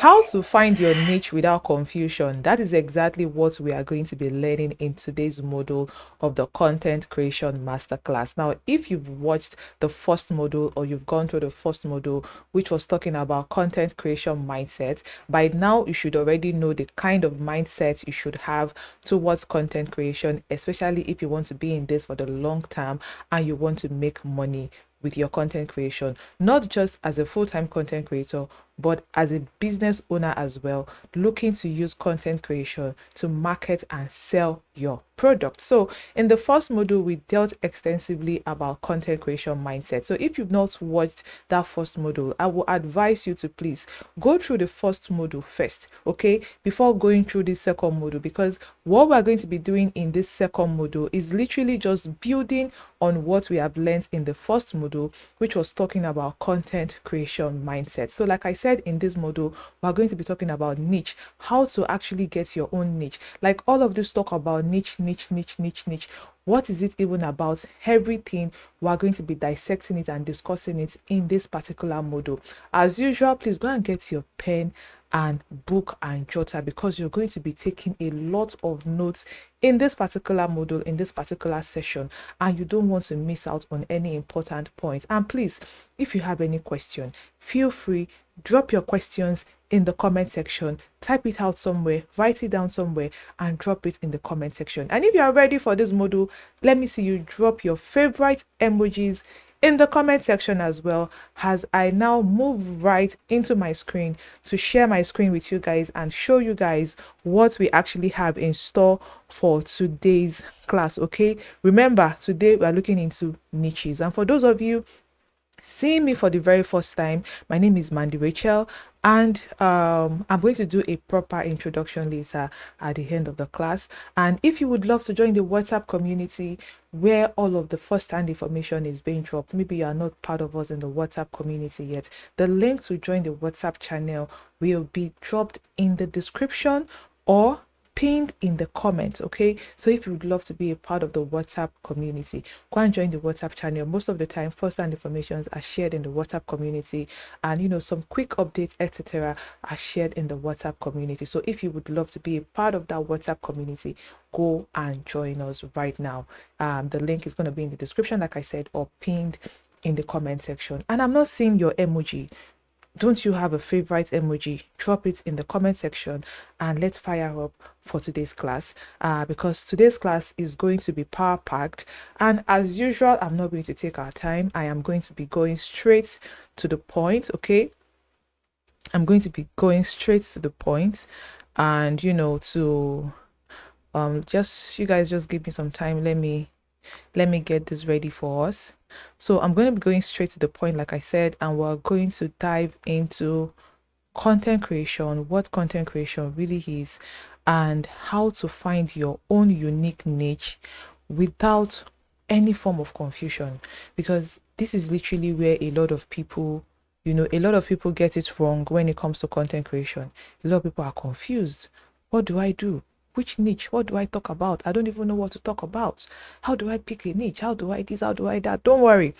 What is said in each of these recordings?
How to find your niche without confusion. That is exactly what we are going to be learning in today's module of the content creation masterclass. Now, if you've watched the first module or you've gone through the first module, which was talking about content creation mindset, by now you should already know the kind of mindset you should have towards content creation, especially if you want to be in this for the long term and you want to make money with your content creation, not just as a full-time content creator, but as a business owner as well, looking to use content creation to market and sell your product. So in the first module, we dealt extensively about content creation mindset. So if you've not watched that first module, I will advise you to please go through the first module first, okay, before going through the second module, because what we're going to be doing in this second module is literally just building on what we have learned in the first module, which was talking about content creation mindset. So like I said, in this module, we're going to be talking about niche, how to actually get your own niche. Like all of this talk about niche. What is it even about? Everything, we're going to be dissecting it and discussing it in this particular module. As usual, please go and get your pen and book and jotter, because you're going to be taking a lot of notes in this particular module, in this particular session, and you don't want to miss out on any important points. And please, if you have any question, feel free, drop your questions in the comment section, type it out somewhere, write it down somewhere, and drop it in the comment section. And if you are ready for this module, let me see you drop your favorite emojis in the comment section as well, as I now move right into my screen to share my screen with you guys and show you guys what we actually have in store for today's class. Okay, remember, today we are looking into niches, and for those of you seeing me for the very first time, my name is Mandy Rachel, and I'm going to do a proper introduction later at the end of the class. And if you would love to join the WhatsApp community where all of the first-hand information is being dropped, maybe you are not part of us in the WhatsApp community yet, the link to join the WhatsApp channel will be dropped in the description or pinned in the comments. Okay, so if you would love to be a part of the WhatsApp community, go and join the WhatsApp channel. Most of the time, first-hand informations are shared in the WhatsApp community, and some quick updates, etc., are shared in the WhatsApp community. So if you would love to be a part of that WhatsApp community, go and join us right now. The link is going to be in the description, like I said, or pinned in the comment section. And I'm not seeing your emoji. Don't you have a favorite emoji? Drop it in the comment section and let's fire up for today's class, because today's class is going to be power packed, and as usual, I'm not going to take our time. I am going to be going straight to the point. Okay, I'm going to be going straight to the point, and to just you guys just give me some time. Let me get this ready for us. So I'm going to be going straight to the point, like I said, and we're going to dive into content creation, what content creation really is, and how to find your own unique niche without any form of confusion. Because this is literally where a lot of people, a lot of people get it wrong when it comes to content creation. A lot of people are confused. What do I do? Which niche? What do I talk about? I don't even know what to talk about. How do I pick a niche? How do I this? How do I that? Don't worry.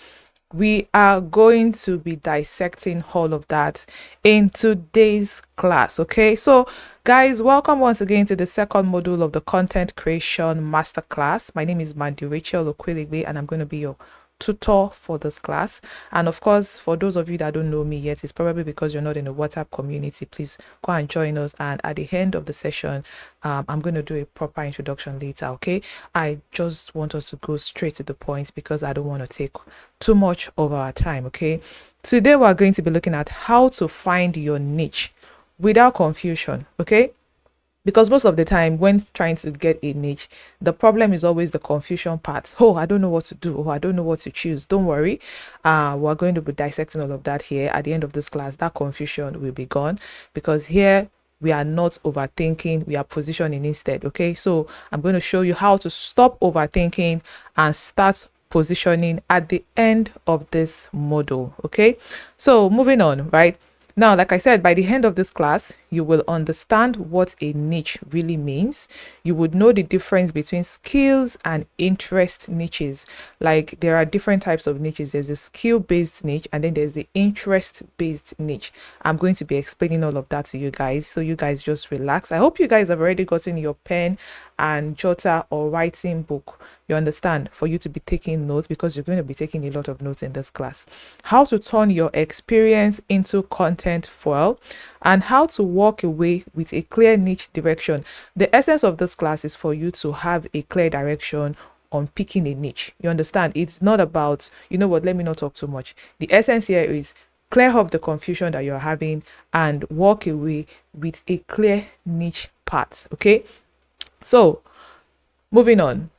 We are going to be dissecting all of that in today's class. Okay, so guys, welcome once again to the second module of the content creation masterclass. My name is Mandy Rachel Okweligbe, and I'm going to be your tutor for this class. And of course, for those of you that don't know me yet, it's probably because you're not in the WhatsApp community. Please go and join us, and at the end of the session, I'm going to do a proper introduction later. Okay, I just want us to go straight to the point because I don't want to take too much of our time. Okay, today we're going to be looking at how to find your niche without confusion. Okay, because most of the time when trying to get a niche, the problem is always the confusion part. Oh, I don't know what to do. Oh, I don't know what to choose. Don't worry, we're going to be dissecting all of that here at the end of this class. That confusion will be gone, because here we are not overthinking, we are positioning instead. Okay, so I'm going to show you how to stop overthinking and start positioning at the end of this module. Okay, so moving on, right? Now, like I said, by the end of this class, you will understand what a niche really means. You would know the difference between skills and interest niches. Like there are different types of niches. There's a skill-based niche and then there's the interest-based niche. I'm going to be explaining all of that to you guys, so you guys just relax. I hope you guys have already gotten your pen and jotter or writing book, you understand, for you to be taking notes, because you're going to be taking a lot of notes in this class. How to turn your experience into content fuel, and how to walk away with a clear niche direction. The essence of this class is for you to have a clear direction on picking a niche. You understand? It's not about, you know what, let me not talk too much. The essence here is clear up the confusion that you're having and walk away with a clear niche path. Okay, so moving on,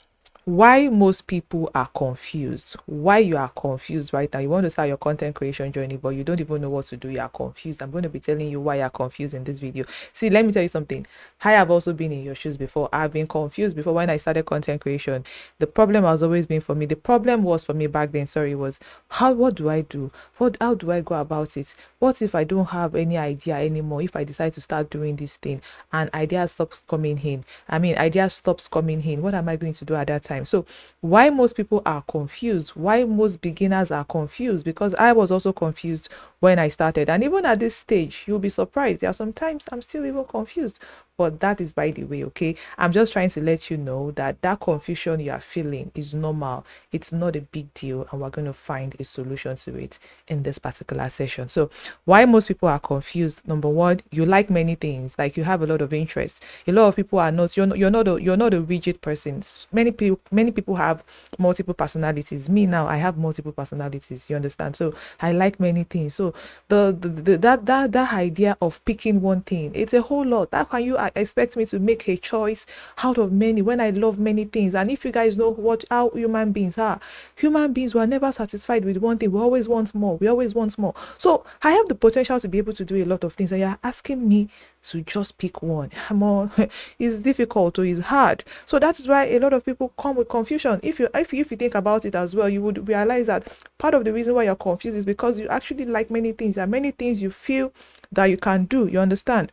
why most people are confused, why you are confused right now. You want to start your content creation journey but you don't even know what to do, you are confused. I'm going to be telling you why you're confused in this video. See, let me tell you something. I have also been in your shoes before. I've been confused before. When I started content creation, the problem has always been for me, the problem was for me back then, sorry, was what do I do, how do I go about it? What if I don't have any idea anymore? If I decide to start doing this thing and idea stops coming in, idea stops coming in, what am I going to do at that time? So why most people are confused, why most beginners are confused, because I was also confused when I started, and even at this stage you'll be surprised, there are sometimes I'm still even confused. But that is by the way, okay? I'm just trying to let you know that that confusion you are feeling is normal. It's not a big deal, and we're going to find a solution to it in this particular session. So why most people are confused: number one, you like many things, like you have a lot of interest. A lot of people are not, you're not a rigid person. Many people have multiple personalities. Me now, I have multiple personalities, you understand? So I like many things. So that idea of picking one thing, it's a whole lot. How can you expect me to make a choice out of many when I love many things? And if you guys know how human beings are, human beings were never satisfied with one thing. We always want more, we always want more. So I have the potential to be able to do a lot of things, and you're asking me to just pick one. More it's difficult or it's hard. So that's why a lot of people come with confusion. If you think about it as well, you would realize that part of the reason why you're confused is because you actually like many things, and many things you feel that you can do, you understand?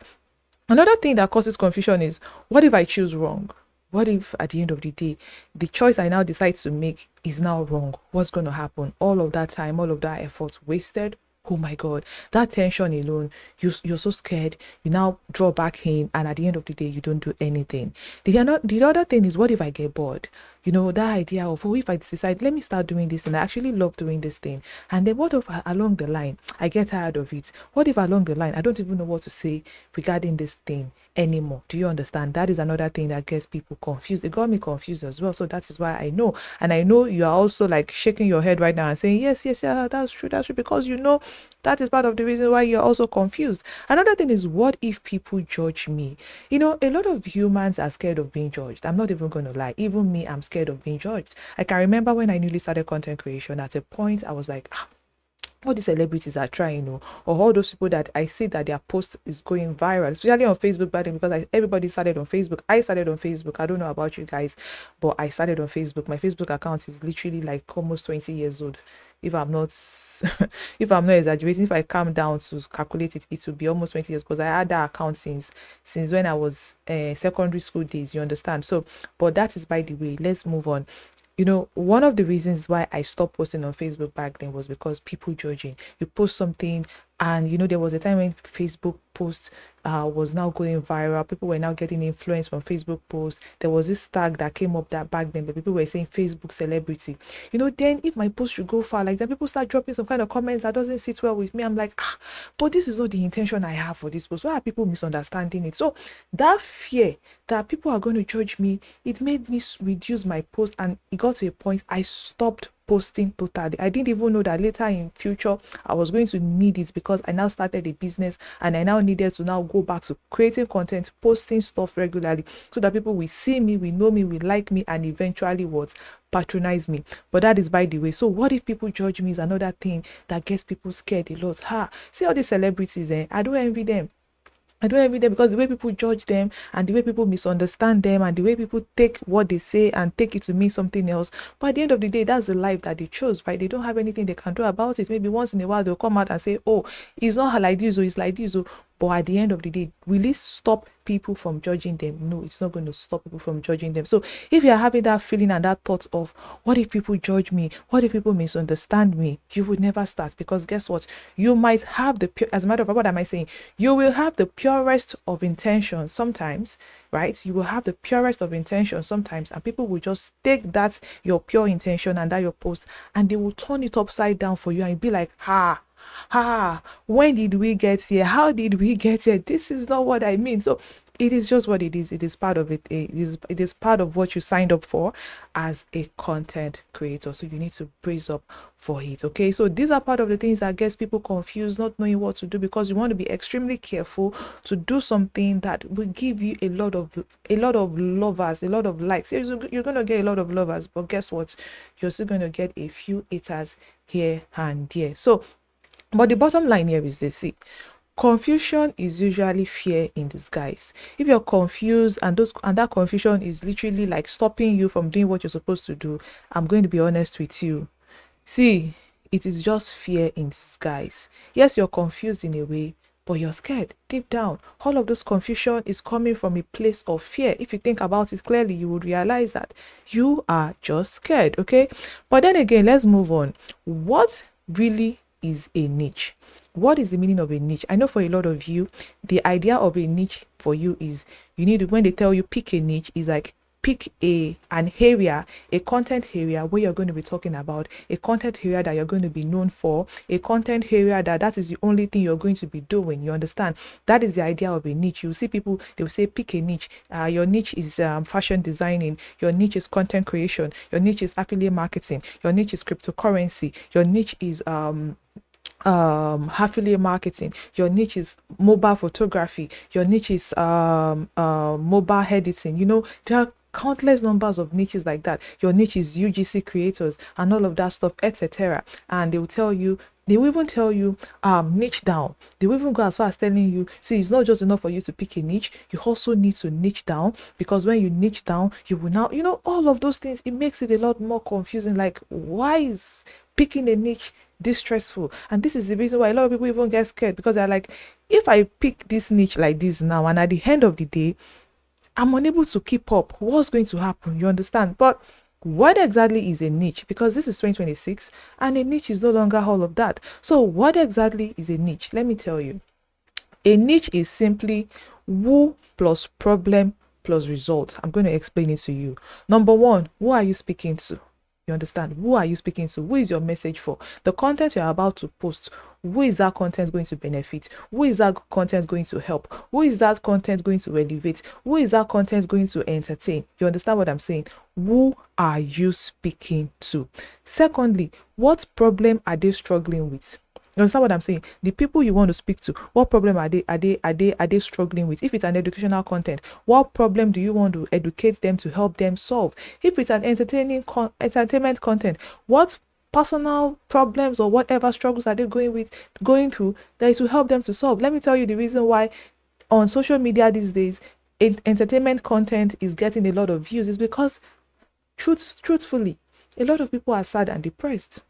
Another thing that causes confusion is, what if I choose wrong? What if at the end of the day, the choice I now decide to make is now wrong? What's going to happen? All of that time, all of that effort wasted. Oh my God, that tension alone, you're so scared. You now draw back in, and at the end of the day, you don't do anything. The other thing is, what if I get bored? You know, that idea of, oh, if I decide, let me start doing this, and I actually love doing this thing, and then what if along the line I get tired of it? What if along the line I don't even know what to say regarding this thing anymore? Do you understand? That is another thing that gets people confused. It got me confused as well. So that is why I know, and I know you are also like shaking your head right now and saying, yes, yes, yeah, that's true, because you know that is part of the reason why you're also confused. Another thing is, what if people judge me? You know, a lot of humans are scared of being judged. I'm not even going to lie. Even me, I'm scared of being judged. I can remember when I newly started content creation, at a point I was like, all these celebrities are trying, or all those people that I see that their post is going viral, especially on Facebook back then, because everybody started on Facebook. I started on Facebook. I don't know about you guys, but I started on Facebook. My Facebook account is literally like almost 20 years old. If I'm not, if I'm not exaggerating, if I calm down to calculate it, it will be almost 20 years, because I had that account since when I was secondary school days. You understand? So, but that is by the way. Let's move on. You know, one of the reasons why I stopped posting on Facebook back then was because people judging. You post something, and you know, there was a time when Facebook post was now going viral. People were now getting influence from Facebook posts. There was this tag that came up that back then, but people were saying Facebook celebrity. You know, then if my post should go far, like then people start dropping some kind of comments that doesn't sit well with me. I'm like, but this is not the intention I have for this post. Why are people misunderstanding it? So that fear that people are going to judge me, it made me reduce my post, and it got to a point I stopped posting totally. I didn't even know that later in future I was going to need it, because I now started a business and I now needed to now go back to creating content, posting stuff regularly, so that people will see me, will know me, will like me, and eventually what, patronize me. But that is by the way. So what if people judge me is another thing that gets people scared a lot. See all these celebrities, I don't envy them. I don't envy them because the way people judge them and the way people misunderstand them and the way people take what they say and take it to mean something else. But at the end of the day, that's the life that they chose, right? They don't have anything they can do about it. Maybe once in a while they'll come out and say, oh, it's not like this or it's like this. But at the end of the day, will it stop people from judging them? No, it's not going to stop people from judging them. So if you're having that feeling and that thought of what if people judge me? What if people misunderstand me? You would never start, because guess what? You might have the pure, as a matter of fact, what am I saying? You will have the purest of intentions sometimes, right? You will have the purest of intentions sometimes, and people will just take that your pure intention and that your post, and they will turn it upside down for you, and be like, when did we get here? How did we get here? This is not what I mean. So it is just what it is. It is part of it. It is part of what you signed up for as a content creator. So you need to brace up for it. Okay. So these are part of the things that gets people confused, not knowing what to do, because you want to be extremely careful to do something that will give you a lot of lovers, a lot of likes. You're gonna get a lot of lovers, but guess what? You're still gonna get a few haters here and there. So but the bottom line here is this: see, confusion is usually fear in disguise. If you're confused and that confusion is literally like stopping you from doing what you're supposed to do, I'm going to be honest with you. See, it is just fear in disguise. Yes, you're confused in a way, but you're scared deep down. All of this confusion is coming from a place of fear. If you think about it clearly, you would realize that you are just scared. Okay, but then again, let's move on. What really is a niche? What is the meaning of a niche? I know for a lot of you, the idea of a niche for you is, you need to, when they tell you pick a niche, is like pick an area, a content area where you're going to be talking about, a content area that you're going to be known for, a content area that is the only thing you're going to be doing. You understand? That is the idea of a niche. You see people, they will say pick a niche. Your niche is fashion designing, your niche is content creation, your niche is affiliate marketing, your niche is cryptocurrency, your niche is affiliate marketing, your niche is mobile photography, your niche is mobile editing. There are countless numbers of niches like that. Your niche is UGC creators and all of that stuff, etc. And they will even tell you niche down. They will even go as far as telling you, see, it's not just enough for you to pick a niche, you also need to niche down, because when you niche down, you will now, all of those things. It makes it a lot more confusing. Like, why is picking a niche this stressful? And this is the reason why a lot of people even get scared, because they're like, if I pick this niche like this now, and at the end of the day I'm unable to keep up, what's going to happen? You understand? But what exactly is a niche? Because this is 2026 and a niche is no longer all of that. So what exactly is a niche? Let me tell you. A niche is simply who plus problem plus result. I'm going to explain it to you. Number one, who are you speaking to? You understand? Who are you speaking to? Who is your message for? The content you're about to post, who is that content going to benefit? Who is that content going to help? Who is that content going to elevate? Who is that content going to entertain? You understand what I'm saying? Who are you speaking to? Secondly, what problem are they struggling with? You understand what I'm saying? The people you want to speak to, what problem are they struggling with? If it's an educational content, what problem do you want to educate them to help them solve? If it's an entertainment content, what personal problems or whatever struggles are they going through that is to help them to solve? Let me tell you the reason why on social media these days entertainment content is getting a lot of views is because truthfully, a lot of people are sad and depressed.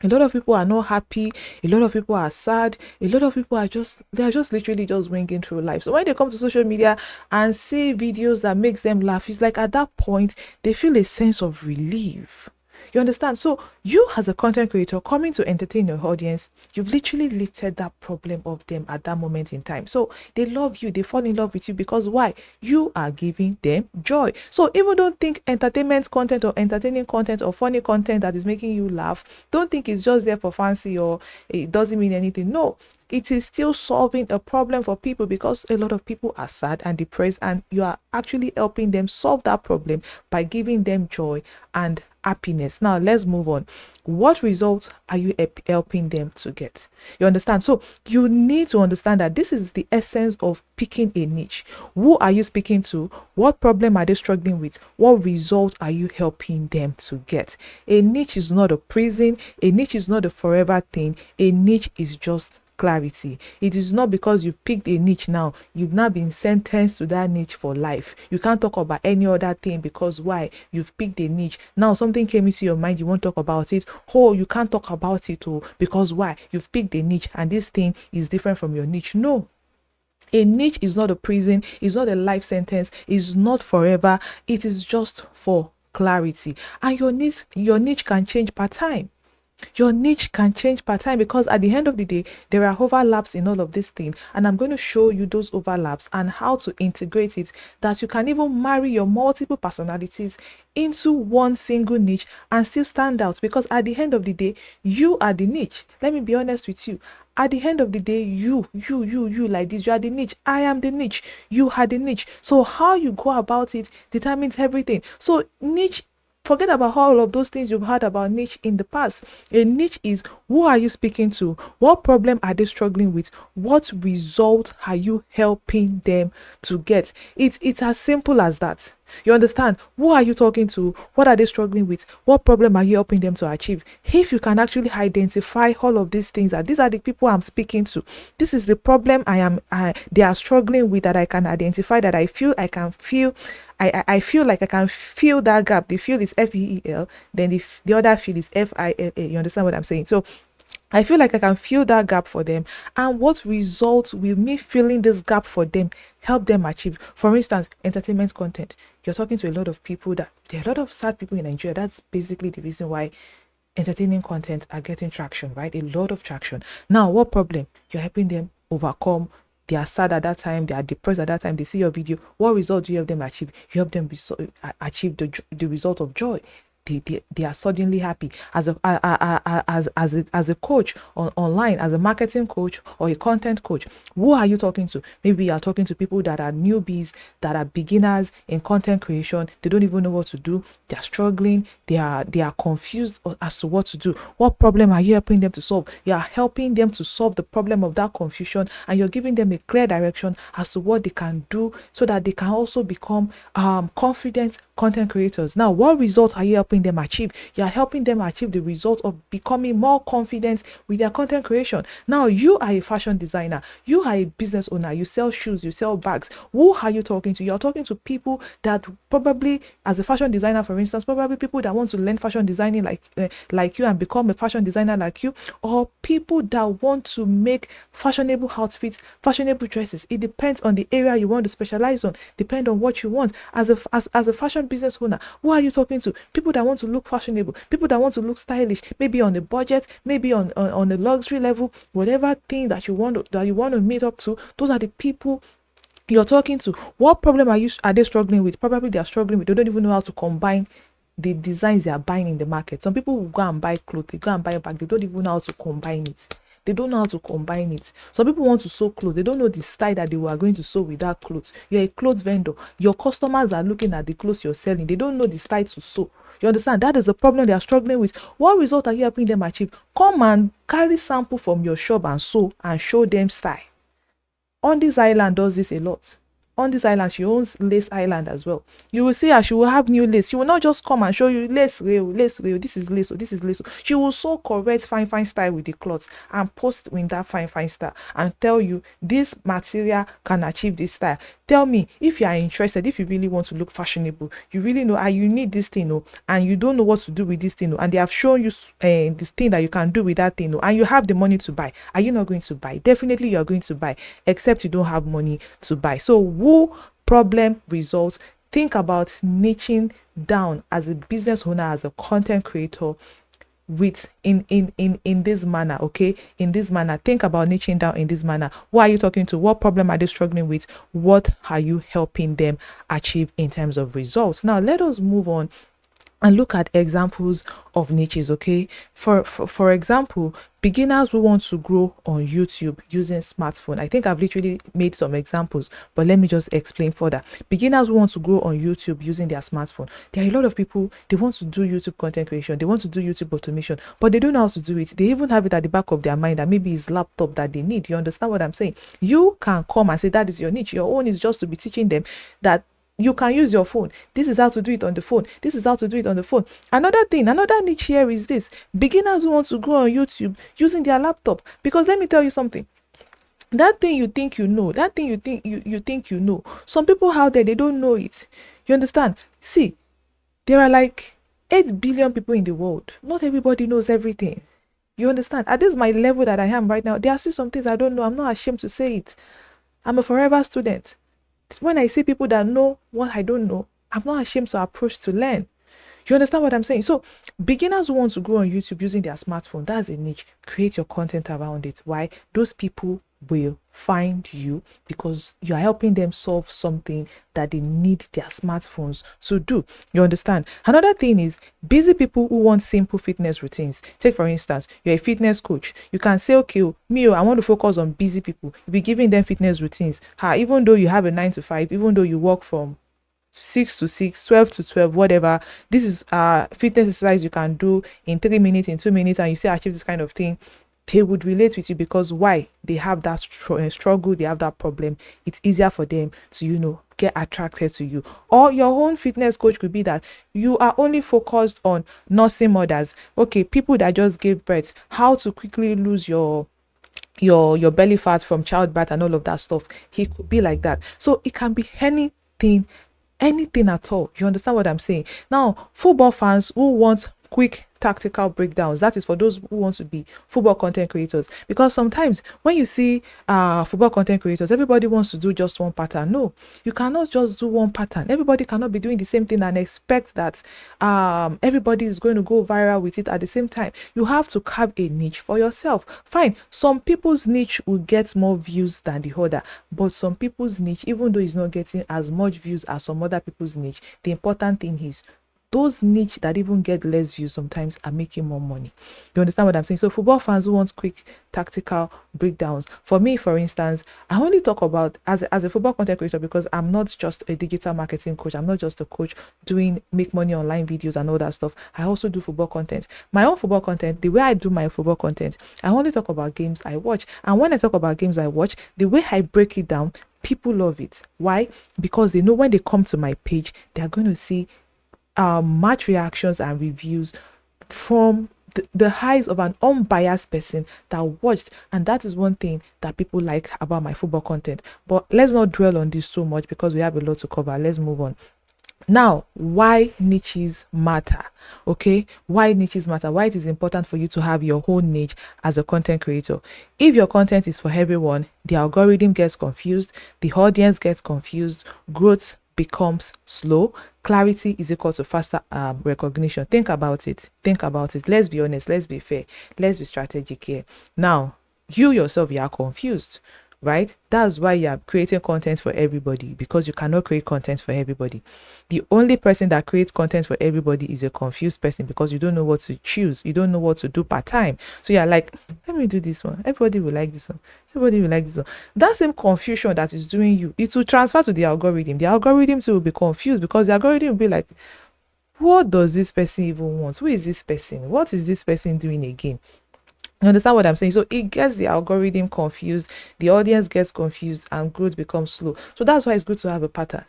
A lot of people are not happy, a lot of people are sad, a lot of people are just literally just winging through life. So when they come to social media and see videos that makes them laugh, it's like at that point they feel a sense of relief. You understand? So you as a content creator coming to entertain your audience, you've literally lifted that problem of them at that moment in time. So they love you, they fall in love with you, because why? You are giving them joy. So even don't think entertainment content or entertaining content or funny content that is making you laugh, don't think it's just there for fancy or it doesn't mean anything. No, it is still solving a problem for people, because a lot of people are sad and depressed, and you are actually helping them solve that problem by giving them joy and happiness. Now let's move on. What results are you helping them to get? You understand? So you need to understand that this is the essence of picking a niche. Who are you speaking to? What problem are they struggling with? What results are you helping them to get? A niche is not a prison. A niche is not a forever thing. A niche is just clarity. It is not because you've picked a niche now, you've now been sentenced to that niche for life. You can't talk about any other thing because why? You've picked a niche. Now something came into your mind, you won't talk about it. Oh, you can't talk about it because why? You've picked a niche and this thing is different from your niche. No. A niche is not a prison, it's not a life sentence, it's not forever, it is just for clarity. And your niche can change per time. Your niche can change per time because at the end of the day, there are overlaps in all of these things. And I'm going to show you those overlaps and how to integrate it, that you can even marry your multiple personalities into one single niche and still stand out. Because at the end of the day, you are the niche. Let me be honest with you. At the end of the day, you like this, you are the niche. I am the niche. You are the niche. So how you go about it determines everything. So niche, forget about all of those things you've heard about niche in the past. A niche is, who are you speaking to? What problem are they struggling with? What result are you helping them to get? It's as simple as that. You understand? Who are you talking to? What are they struggling with? What problem are you helping them to achieve? If you can actually identify all of these things, that these are the people I'm speaking to, this is the problem they are struggling with, that I can identify, that I feel I can feel, I feel like I can feel that gap. The feel is FEEL, then the other feel is FILA. You understand what I'm saying? So I feel like I can fill that gap for them. And what results will me filling this gap for them help them achieve? For instance, entertainment content. You're talking to a lot of people, that there are a lot of sad people in Nigeria. That's basically the reason why entertaining content are getting traction, right? A lot of traction. Now, what problem? You're helping them overcome. They are sad at that time, they are depressed at that time, they see your video. What result do you help them achieve? You help them achieve the result of joy. They are suddenly happy. As a coach online, as a marketing coach or a content coach, who are you talking to? Maybe you are talking to people that are newbies, that are beginners in content creation. They don't even know what to do. They are struggling. They are confused as to what to do. What problem are you helping them to solve? You are helping them to solve the problem of that confusion, and you're giving them a clear direction as to what they can do so that they can also become confident content creators. Now, what result are you helping them achieve? You are helping them achieve the result of becoming more confident with their content creation. Now, you are a fashion designer, you are a business owner, you sell shoes, you sell bags. Who are you talking to? You're talking to people that probably, as a fashion designer, for instance, probably people that want to learn fashion designing like you and become a fashion designer like you, or people that want to make fashionable outfits, fashionable dresses. It depends on the area you want to specialize on, depend on what you want. As a fashion business owner, who are you talking to? People that want to look fashionable, people that want to look stylish, maybe on a budget, maybe on a luxury level, whatever thing that you want to meet up to. Those are the people you're talking to. What problem are they struggling with? Probably they are struggling with, they don't even know how to combine the designs they are buying in the market. Some people will go and buy clothes, they go and buy a bag, they don't even know how to combine it. They don't know how to combine it. Some people want to sew clothes, they don't know the style that they were going to sew with that clothes. You're a clothes vendor, your customers are looking at the clothes you're selling, they don't know the style to sew. You understand? That is the problem they are struggling with. What result are you helping them achieve? Come and carry sample from your shop and sew and show them style. On this island does this a lot. On this island, she owns Lace Island as well. You will see her, she will have new lace. She will not just come and show you lace real, this is lace, this is lace. She will sew correct fine style with the cloth and post with that fine style and tell you this material can achieve this style. Tell me if you are interested, if you really want to look fashionable, you really know and you need this thing, and you don't know what to do with this thing, and they have shown you this thing that you can do with that thing, and you have the money to buy. Are you not going to buy? Definitely you are going to buy, except you don't have money to buy. So problem results. Think about niching down as a business owner, as a content creator, with in this manner. Okay, in this manner, think about niching down in this manner. Who are you talking to? What problem are they struggling with? What are you helping them achieve in terms of results? Now let us move on and look at examples of niches. Okay, for example, beginners who want to grow on YouTube using smartphone. I think I've literally made some examples, but let me just explain further. Beginners who want to grow on YouTube using their smartphone. There are a lot of people, they want to do YouTube content creation, they want to do YouTube automation, but they don't know how to do it. They even have it at the back of their mind that maybe it's laptop that they need. You understand what I'm saying? You can come and say that is your niche. Your own is just to be teaching them that you can use your phone. This is how to do it on the phone. This is how to do it on the phone. Another niche here is this: beginners who want to grow on YouTube using their laptop. Because let me tell you something, That thing you think you know, that thing you think you know, some people out there, they don't know it. You understand? See, there are like 8 billion people in the world. Not everybody knows everything. You understand? At this my level that I am right now, there are still some things I don't know. I'm not ashamed to say it. I'm a forever student. When I see people that know what I don't know, I'm not ashamed to approach to learn. You understand what I'm saying? So beginners who want to grow on YouTube using their smartphone, that's a niche. Create your content around it. Why? Those people will find you because you are helping them solve something that they need their smartphones to do. You understand? Another thing is busy people who want simple fitness routines. Take for instance, you're a fitness coach. You can say, okay, I want to focus on busy people. You'll be giving them fitness routines. Even though you have a 9 to 5, even though you work from 6 to 6, 12 to 12, whatever, this is fitness exercise you can do in 3 minutes, in 2 minutes, and you say achieve this kind of thing. They would relate with you because why? They have that struggle, they have that problem. It's easier for them to get attracted to you. Or your own fitness coach could be that you are only focused on nursing mothers, okay, people that just gave birth, how to quickly lose your belly fat from childbirth and all of that stuff. He could be like that. So it can be anything at all. You understand what I'm saying? Now, football fans who want quick tactical breakdowns, that is for those who want to be football content creators, because sometimes when you see football content creators, everybody wants to do just one pattern. No, you cannot just do one pattern. Everybody cannot be doing the same thing and expect that everybody is going to go viral with it at the same time. You have to carve a niche for yourself. Fine, some people's niche will get more views than the other, but some people's niche, even though it's not getting as much views as some other people's niche, the important thing is those niche that even get less views sometimes are making more money. You understand what I'm saying? So football fans who want quick tactical breakdowns. For me, for instance, I only talk about as a football content creator because I'm not just a digital marketing coach. I'm not just a coach doing make money online videos and all that stuff. I also do football content. My own football content, the way I do my football content, I only talk about games I watch. And when I talk about games I watch, the way I break it down, people love it. Why? Because they know when they come to my page, they're going to see match reactions and reviews from the eyes of an unbiased person that watched. And that is one thing that people like about my football content. But let's not dwell on this so much because we have a lot to cover. Let's move on. Now, why niches matter? Okay, why niches matter, why it is important for you to have your own niche as a content creator. If your content is for everyone, the algorithm gets confused, the audience gets confused, growth becomes slow, clarity is equal to faster recognition. Think about it. Let's be honest, let's be fair, let's be strategic here. Now, you yourself, you are confused, right? That's why you are creating content for everybody, because you cannot create content for everybody. The only person that creates content for everybody is a confused person, because you don't know what to choose, you don't know what to do part time. So you're like, let me do this one, everybody will like this one, everybody will like this one. That same confusion that is doing you, it will transfer to the algorithm. The algorithm too will be confused, because the algorithm will be like, what does this person even want? Who is this person? What is this person doing again? You understand what I'm saying? So it gets the algorithm confused, the audience gets confused, and growth becomes slow. So that's why it's good to have a pattern.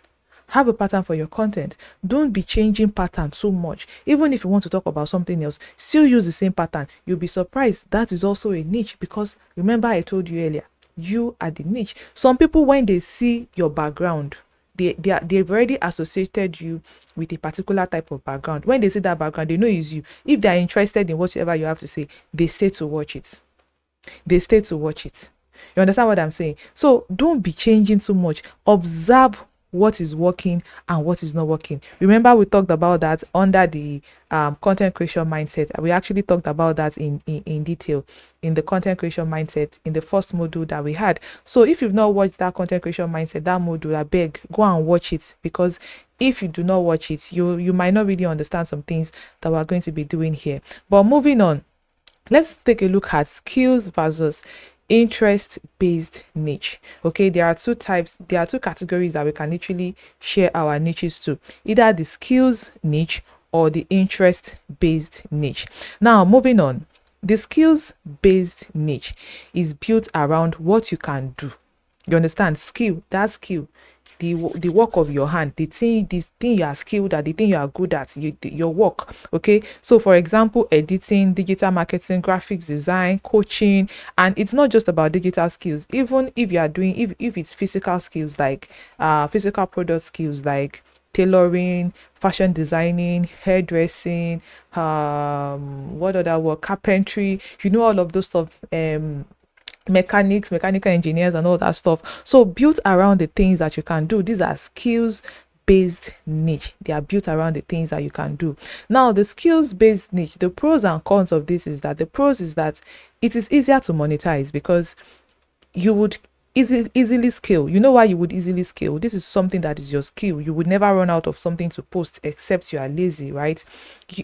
Have a pattern for your content. Don't be changing pattern so much. Even if you want to talk about something else, still use the same pattern. You'll be surprised that is also a niche, because remember I told you earlier, you are the niche. Some people, when they see your background, they've already associated you with a particular type of background. When they see that background, they know it's you. If they are interested in whatever you have to say, they stay to watch it. You understand what I'm saying? So don't be changing too much. Observe what is working and what is not working. Remember, we talked about that under the content creation mindset. We actually talked about that in detail in the content creation mindset in the first module that we had. So if you've not watched that content creation mindset, that module, I beg, go and watch it, because if you do not watch it, you might not really understand some things that we're going to be doing here. But moving on, let's take a look at skills versus interest-based niche. Okay, there are two categories that we can literally share our niches to, either the skills niche or the interest-based niche. Now, moving on, the skills-based niche is built around what you can do. You understand? Skill, that skill, the work of your hand, this thing you are skilled at, the thing you are good at, your work. Okay, so for example, editing, digital marketing, graphics design, coaching. And it's not just about digital skills. Even if you are doing, if it's physical skills, like physical product skills, like tailoring, fashion designing, hairdressing, what other work, carpentry, all of those stuff, mechanical engineers and all that stuff. So built around the things that you can do. These are skills based niche. They are built around the things that you can do. Now, the skills based niche, the pros and cons of this is that the pros is that it is easier to monetize, because you would easily scale. You know why you would easily scale? This is something that is your skill. You would never run out of something to post except you are lazy, right?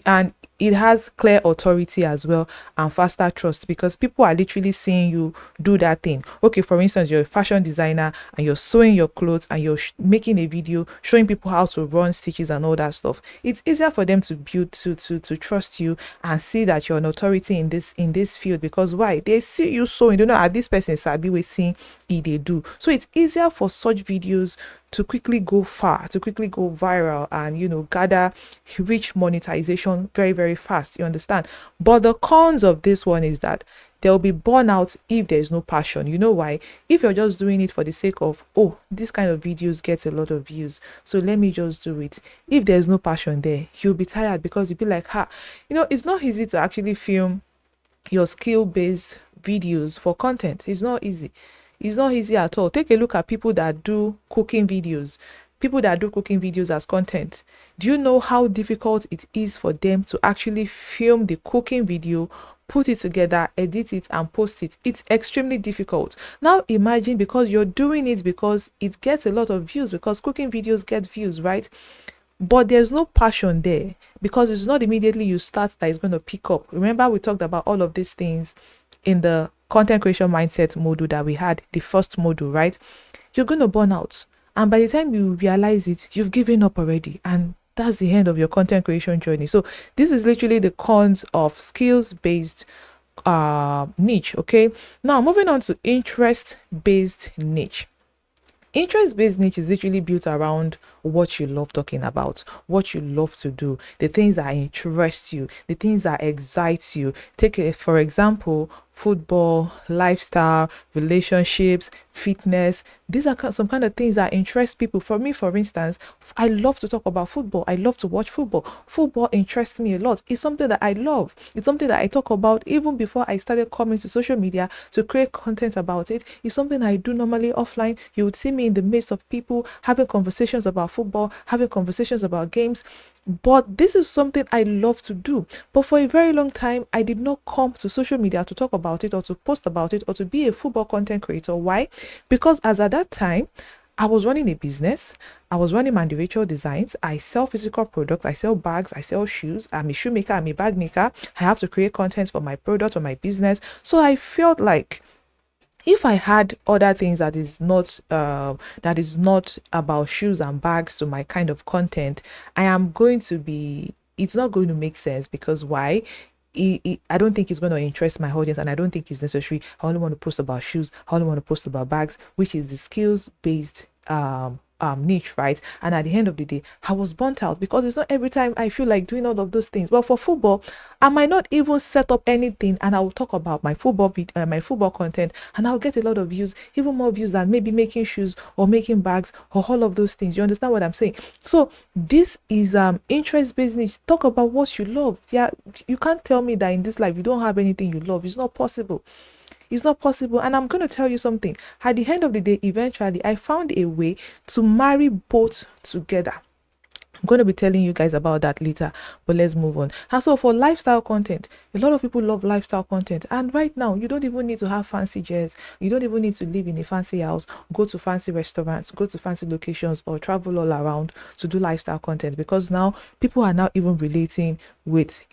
And it has clear authority as well, and faster trust, because people are literally seeing you do that thing. Okay, for instance, you're a fashion designer and you're sewing your clothes and you're making a video showing people how to run stitches and all that stuff. It's easier for them to build to trust you and see that you're an authority in this field, because why? They see you sewing, they know this person sabi wetin they do. So it's easier for such videos to quickly go far, to quickly go viral, and gather rich monetization very, very fast. You understand? But the cons of this one is that there will be burnout if there is no passion. You know why? If you're just doing it for the sake of, oh, this kind of videos get a lot of views, so let me just do it. If there's no passion there, you'll be tired, because you'll be like, it's not easy to actually film your skill-based videos for content. It's not easy. It's not easy at all. Take a look at people that do cooking videos. People that do cooking videos as content. Do you know how difficult it is for them to actually film the cooking video, put it together, edit it, and post it? It's extremely difficult. Now imagine, because you're doing it because it gets a lot of views, because cooking videos get views, right? But there's no passion there, because it's not immediately you start that is going to pick up. Remember, we talked about all of these things in the content creation mindset module that we had, the first module, right? You're going to burn out, and by the time you realize it, you've given up already, and that's the end of your content creation journey. So this is literally the cons of skills based niche. Okay, now moving on to interest based niche. Interest-based niche is literally built around what you love talking about, what you love to do, the things that interest you, the things that excite you. Take it, for example, football, lifestyle, relationships, fitness. These are some kind of things that interest people. For me, for instance, I love to talk about football. I love to watch football. Football interests me a lot. It's something that I love. It's something that I talk about even before I started coming to social media to create content about it. It's something I do normally offline. You would see me in the midst of people having conversations about football, having conversations about games. But this is something I love to do. But for a very long time, I did not come to social media to talk about it, or to post about it, or to be a football content creator. Why? Because as at that time, I was running a business. I was running Mandy Rachel Designs. I sell physical products. I sell bags. I sell shoes. I'm a shoemaker. I'm a bag maker. I have to create content for my products, for my business. So I felt like, if I had other things that is not about shoes and bags to my kind of content, it's not going to make sense. Because why? I don't think it's going to interest my audience, and I don't think it's necessary. I only want to post about shoes. I only want to post about bags, which is the skills based niche, right? And at the end of the day, I was burnt out, because it's not every time I feel like doing all of those things. But for football, I might not even set up anything, and I will talk about my my football content, and I'll get a lot of views, even more views than maybe making shoes or making bags or all of those things. You understand what I'm saying? So this is interest based niche. Talk about what you love. Yeah, you can't tell me that in this life you don't have anything you love. It's not possible. It's not possible. And I'm going to tell you something. At the end of the day, eventually, I found a way to marry both together. I'm going to be telling you guys about that later, but let's move on. And so for lifestyle content, a lot of people love lifestyle content. And right now, you don't even need to have fancy jets. You don't even need to live in a fancy house, go to fancy restaurants, go to fancy locations, or travel all around to do lifestyle content. Because now people are now even relating with,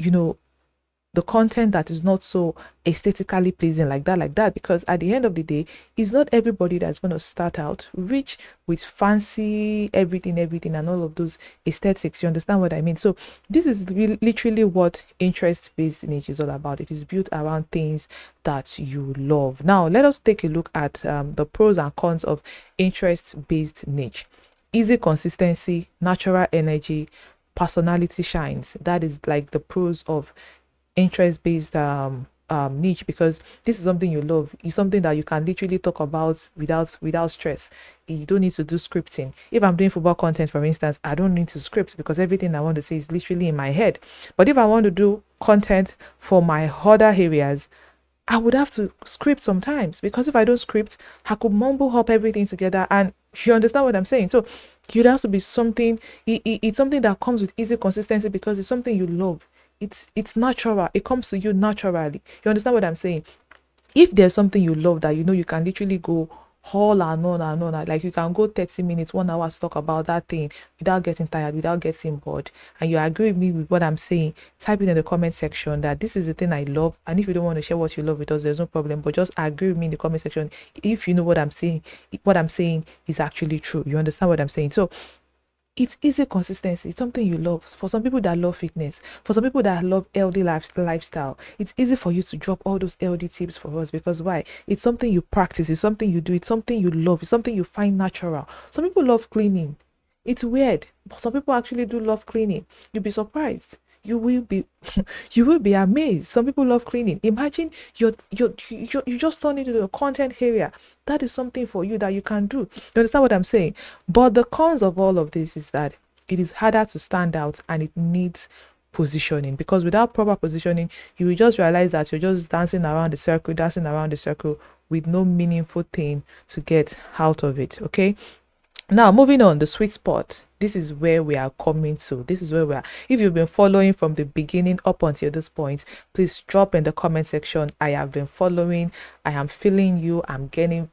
the content that is not so aesthetically pleasing, like that, because at the end of the day, it's not everybody that's going to start out rich with fancy everything and all of those aesthetics. You understand what I mean? So this is literally what interest-based niche is all about. It is built around things that you love. Now let us take a look at the pros and cons of interest-based niche. easy consistency, natural energy, personality shines. That is like the pros of interest-based niche, because this is something you love. It's something that you can literally talk about without stress. You don't need to do scripting. If I'm doing football content, for instance, I don't need to script because everything I want to say is literally in my head. But if I want to do content for my other areas, I would have to script sometimes, because if I don't script, I could mumble up everything together, and you understand what I'm saying. So you'd have to be something. It's something that comes with easy consistency because it's something you love. It's natural. It comes to you naturally. You understand what I'm saying? If there's something you love that you know you can literally go all and on, like you can go 30 minutes, 1 hour to talk about that thing without getting tired, without getting bored, and you agree with me with what I'm saying, type it in the comment section that this is the thing I love. And if you don't want to share what you love with us, there's no problem, but just agree with me in the comment section if you know what I'm saying is actually true. You understand what I'm saying? So it's easy consistency. It's something you love. For some people that love fitness, for some people that love healthy lifestyle, it's easy for you to drop all those healthy tips for us, because why? It's something you practice, it's something you do, it's something you love, it's something you find natural. Some people love cleaning. It's weird, but some people actually do love cleaning. You'll be surprised. You will be you will be amazed. Some people love cleaning. Imagine you just turn into the content area. That is something for you that you can do. You understand what I'm saying? But the cons of all of this is that it is harder to stand out, and it needs positioning, because without proper positioning, you will just realize that you're just dancing around the circle with no meaningful thing to get out of it. Okay, now moving on, the sweet spot. This is where we are coming to. This is where we are. If you've been following from the beginning up until this point, please drop in the comment section, I have been following, I am feeling you, I'm getting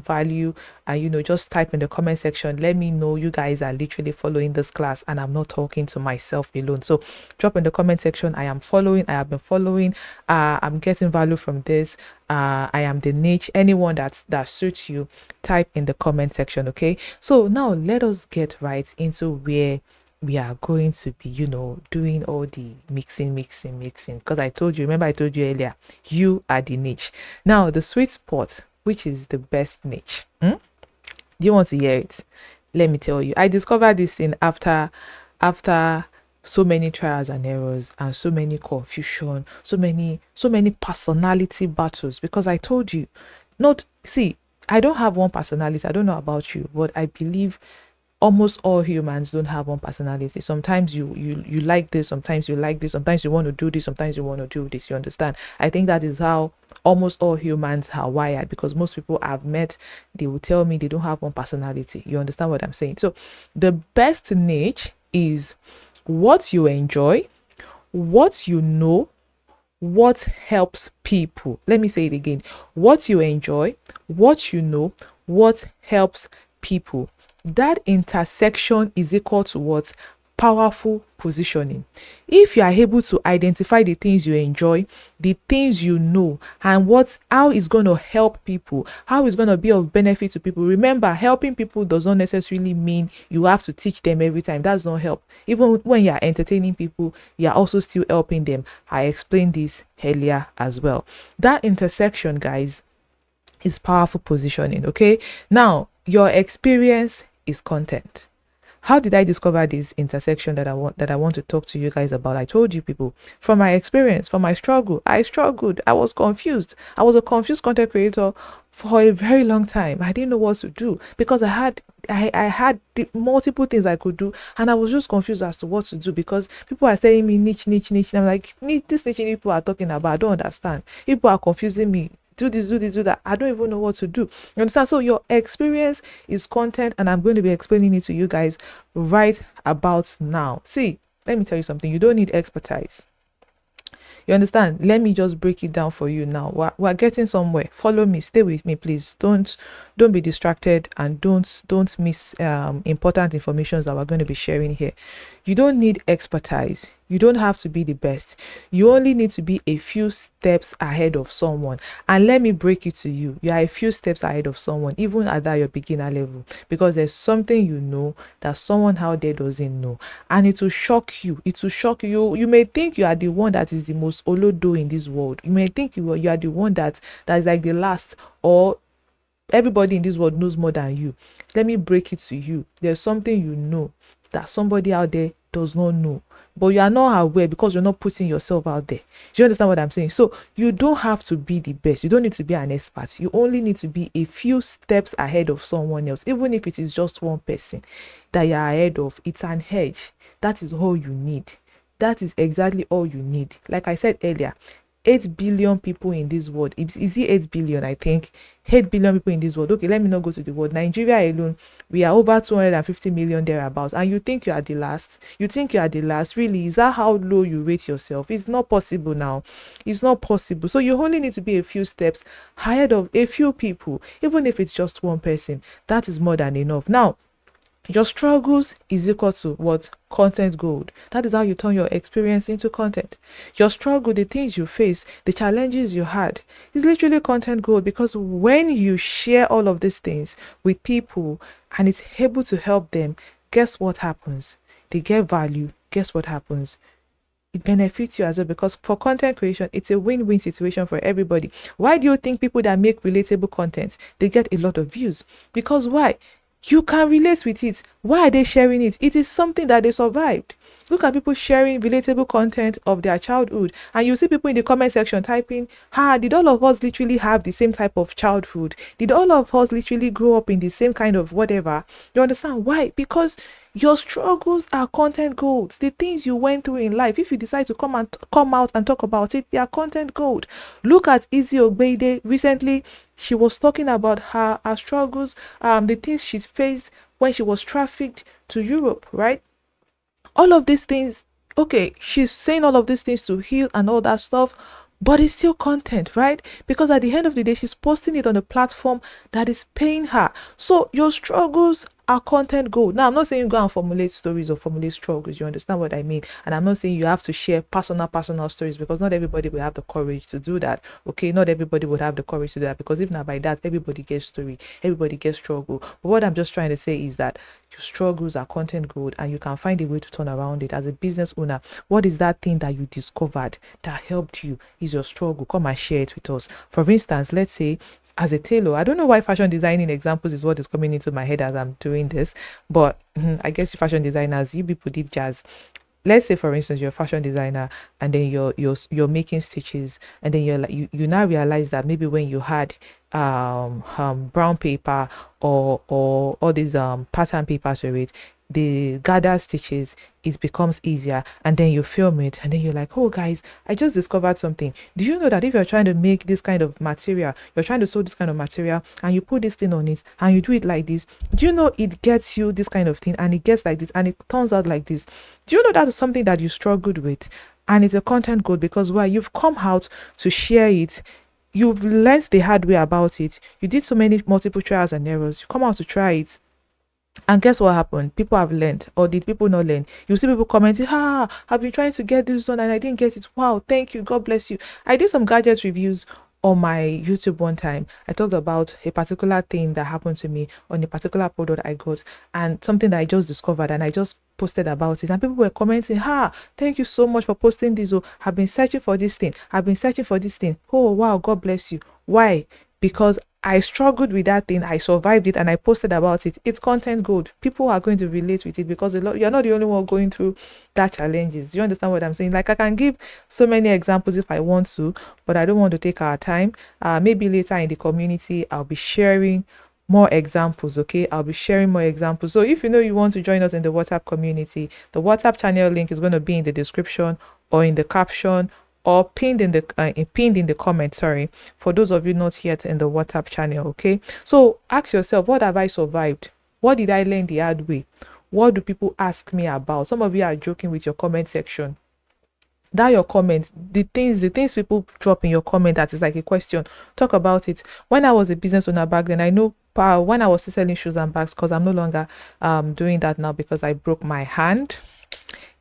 value. And just type in the comment section, let me know you guys are literally following this class and I'm not talking to myself alone. So drop in the comment section, I am following, I have been following, I'm getting value from this, I am the niche. Anyone that suits you, type in the comment section. Okay, so now let us get right into where we are going to be, doing all the mixing, because remember I told you earlier, you are the niche. Now the sweet spot, which is the best niche. Do you want to hear it? Let me tell you, I discovered this in after so many trials and errors, and so many confusion, so many personality battles, because I told you, not see, I don't have one personality. I don't know about you, but I believe almost all humans don't have one personality. Sometimes you like this, sometimes you like this, sometimes you want to do this, sometimes you want to do this. You understand? I think that is how almost all humans are wired, because most people I've met, they will tell me they don't have one personality. You understand what I'm saying? So the best niche is what you enjoy, what you know, what helps people. Let me say it again. What you enjoy, what you know, what helps people. That intersection is equal to what? Powerful positioning. If you are able to identify the things you enjoy, the things you know, and how it's going to help people, how it's going to be of benefit to people. Remember, helping people does not necessarily mean you have to teach them every time. That's not help. Even when you are entertaining people, you are also still helping them. I explained this earlier as well. That intersection, guys, is powerful positioning. Okay, now your experience is content. How did I discover this intersection that I want to talk to you guys about? I told you, people, from my experience, from my struggle. I struggled. I was confused. I was a confused content creator for a very long time. I didn't know what to do, because I had multiple things I could do, and I was just confused as to what to do, because people are telling me niche, niche, niche. And I'm like, this niche people are talking about, I don't understand. People are confusing me. Do this, do this, do that. I don't even know what to do. You understand? So your experience is content, and I'm going to be explaining it to you guys right about now. See, let me tell you something. You don't need expertise. You understand? Let me just break it down for you now. We're getting somewhere. Follow me. Stay with me, please. Don't be distracted, and don't miss important information that we're going to be sharing here. You don't need expertise. You don't have to be the best. You only need to be a few steps ahead of someone. And let me break it to you. You are a few steps ahead of someone, even at that your beginner level, because there's something you know that someone out there doesn't know. And it will shock you. It will shock you. You may think you are the one that is the most olodo in this world. You may think you are the one that is like the last, or everybody in this world knows more than you. Let me break it to you. There's something you know that somebody out there does not know, but you are not aware because you're not putting yourself out there. Do you understand what I'm saying? So you don't have to be the best. You don't need to be an expert. You only need to be a few steps ahead of someone else, even if it is just one person that you're ahead of. It's an edge. That is all you need. That is exactly all you need. Like I said earlier, 8 billion people in this world. Is it 8 billion? I think 8 billion people in this world. Okay, let me not go to the world. Nigeria alone, we are over 250 million thereabouts. And you think you are the last? You think you are the last? Really? Is that how low you rate yourself? It's not possible now. It's not possible. So you only need to be a few steps ahead of a few people, even if it's just one person. That is more than enough. Now, your struggles is equal to what? Content gold. That is how you turn your experience into content. Your struggle, the things you face, the challenges you had, is literally content gold, because when you share all of these things with people and it's able to help them, guess what happens? They get value. Guess what happens? It benefits you as well, because for content creation, it's a win-win situation for everybody. Why do you think people that make relatable content, they get a lot of views? Because why? You can relate with it. Why are they sharing it? It is something that they survived. Look at people sharing relatable content of their childhood, and you see people in the comment section typing, did all of us literally have the same type of childhood? Did all of us literally grow up in the same kind of whatever? You understand why? Because your struggles are content gold. The things you went through in life, if you decide to come out and talk about it, they are content gold. Look at Izzy Ogbeide recently. She was talking about her struggles, the things she faced when she was trafficked to Europe, right? All of these things, okay, she's saying all of these things to heal and all that stuff, but it's still content, right? Because at the end of the day, she's posting it on a platform that is paying her. So your struggles are content gold. Now, I'm not saying you go and formulate stories or formulate struggles. You understand what I mean? And I'm not saying you have to share personal stories, because not everybody will have the courage to do that. Okay, not everybody would have the courage to do that, because if not by that, everybody gets story, everybody gets struggle. But what I'm just trying to say is that your struggles are content gold, and you can find a way to turn around it. As a business owner, what is that thing that you discovered that helped you? Is your struggle? Come and share it with us. For instance, let's say as a tailor, I don't know why fashion designing examples is what is coming into my head as I'm doing this, but I guess you fashion designers, you people did jazz. Let's say for instance you're a fashion designer, and then you're making stitches, and then you're like, you now realize that maybe when you had brown paper or all these pattern papers with it, the gather stitches, it becomes easier, and then you film it, and then you're like, oh guys, I just discovered something. Do you know that if you're trying to make this kind of material, you're trying to sew this kind of material, and you put this thing on it and you do it like this, do you know it gets you this kind of thing, and it gets like this, and it turns out like this? Do you know that is something that you struggled with, and it's a content goal? Because why? You've come out to share it. You've learned the hard way about it. You did so many multiple trials and errors. You come out to try it, and guess what happened? People have learned. Or did people not learn? You see people commenting, I've been trying to get this done and I didn't get it. Wow, thank you. God bless you. I did some gadget reviews on my YouTube one time. I talked about a particular thing that happened to me on a particular product I got, and something that I just discovered, and I just posted about it, and people were commenting, thank you so much for posting this. Oh, I've been searching for this thing. I've been searching for this thing. Oh wow, God bless you. Why? Because I struggled with that thing, I survived it, and I posted about it. It's content gold. People are going to relate with it, because you're not the only one going through that challenges. Do you understand what I'm saying? Like, I can give so many examples if I want to, but I don't want to take our time. Maybe later in the community, I'll be sharing more examples. Okay, I'll be sharing more examples. So if you know you want to join us in the WhatsApp community, the WhatsApp channel link is going to be in the description or in the caption, or pinned in the comment, sorry, for those of you not yet in the WhatsApp channel. Okay, so ask yourself, what have I survived? What did I learn the hard way? What do people ask me about? Some of you are joking with your comment section. That your comment, the things people drop in your comment, that is like a question, talk about it. When I was a business owner back then, I know when I was selling shoes and bags, because I'm no longer doing that now because I broke my hand.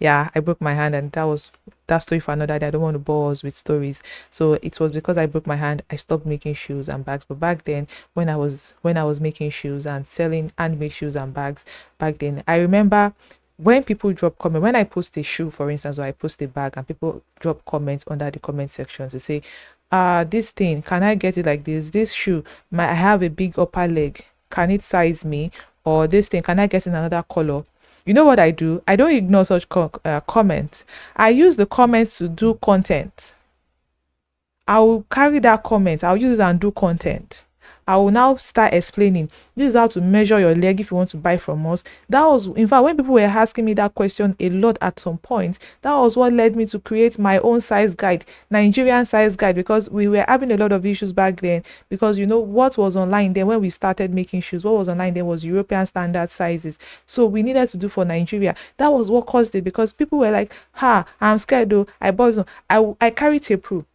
Yeah, I broke my hand, and that story for another day. I don't want to bore us with stories. So it was because I broke my hand, I stopped making shoes and bags. But back then, when I was making shoes and selling handmade shoes and bags, back then, I remember when people drop comment, when I post a shoe, for instance, or I post a bag, and people drop comments under the comment section to say, this thing, can I get it like this shoe, I have a big upper leg, can it size me? Or this thing, can I get in another color? You know what I do? I don't ignore such comments. I use the comments to do content. I will carry that comment, I'll use it and do content. I will now start explaining this is how to measure your leg if you want to buy from us. That was, in fact, when people were asking me that question a lot at some point, that was what led me to create my own size guide, Nigerian size guide, because we were having a lot of issues back then. Because you know what was online then when we started making shoes, what was online then was European standard sizes. So we needed to do for Nigeria. That was what caused it, because people were like, I'm scared though. I bought some. I carried tape rule.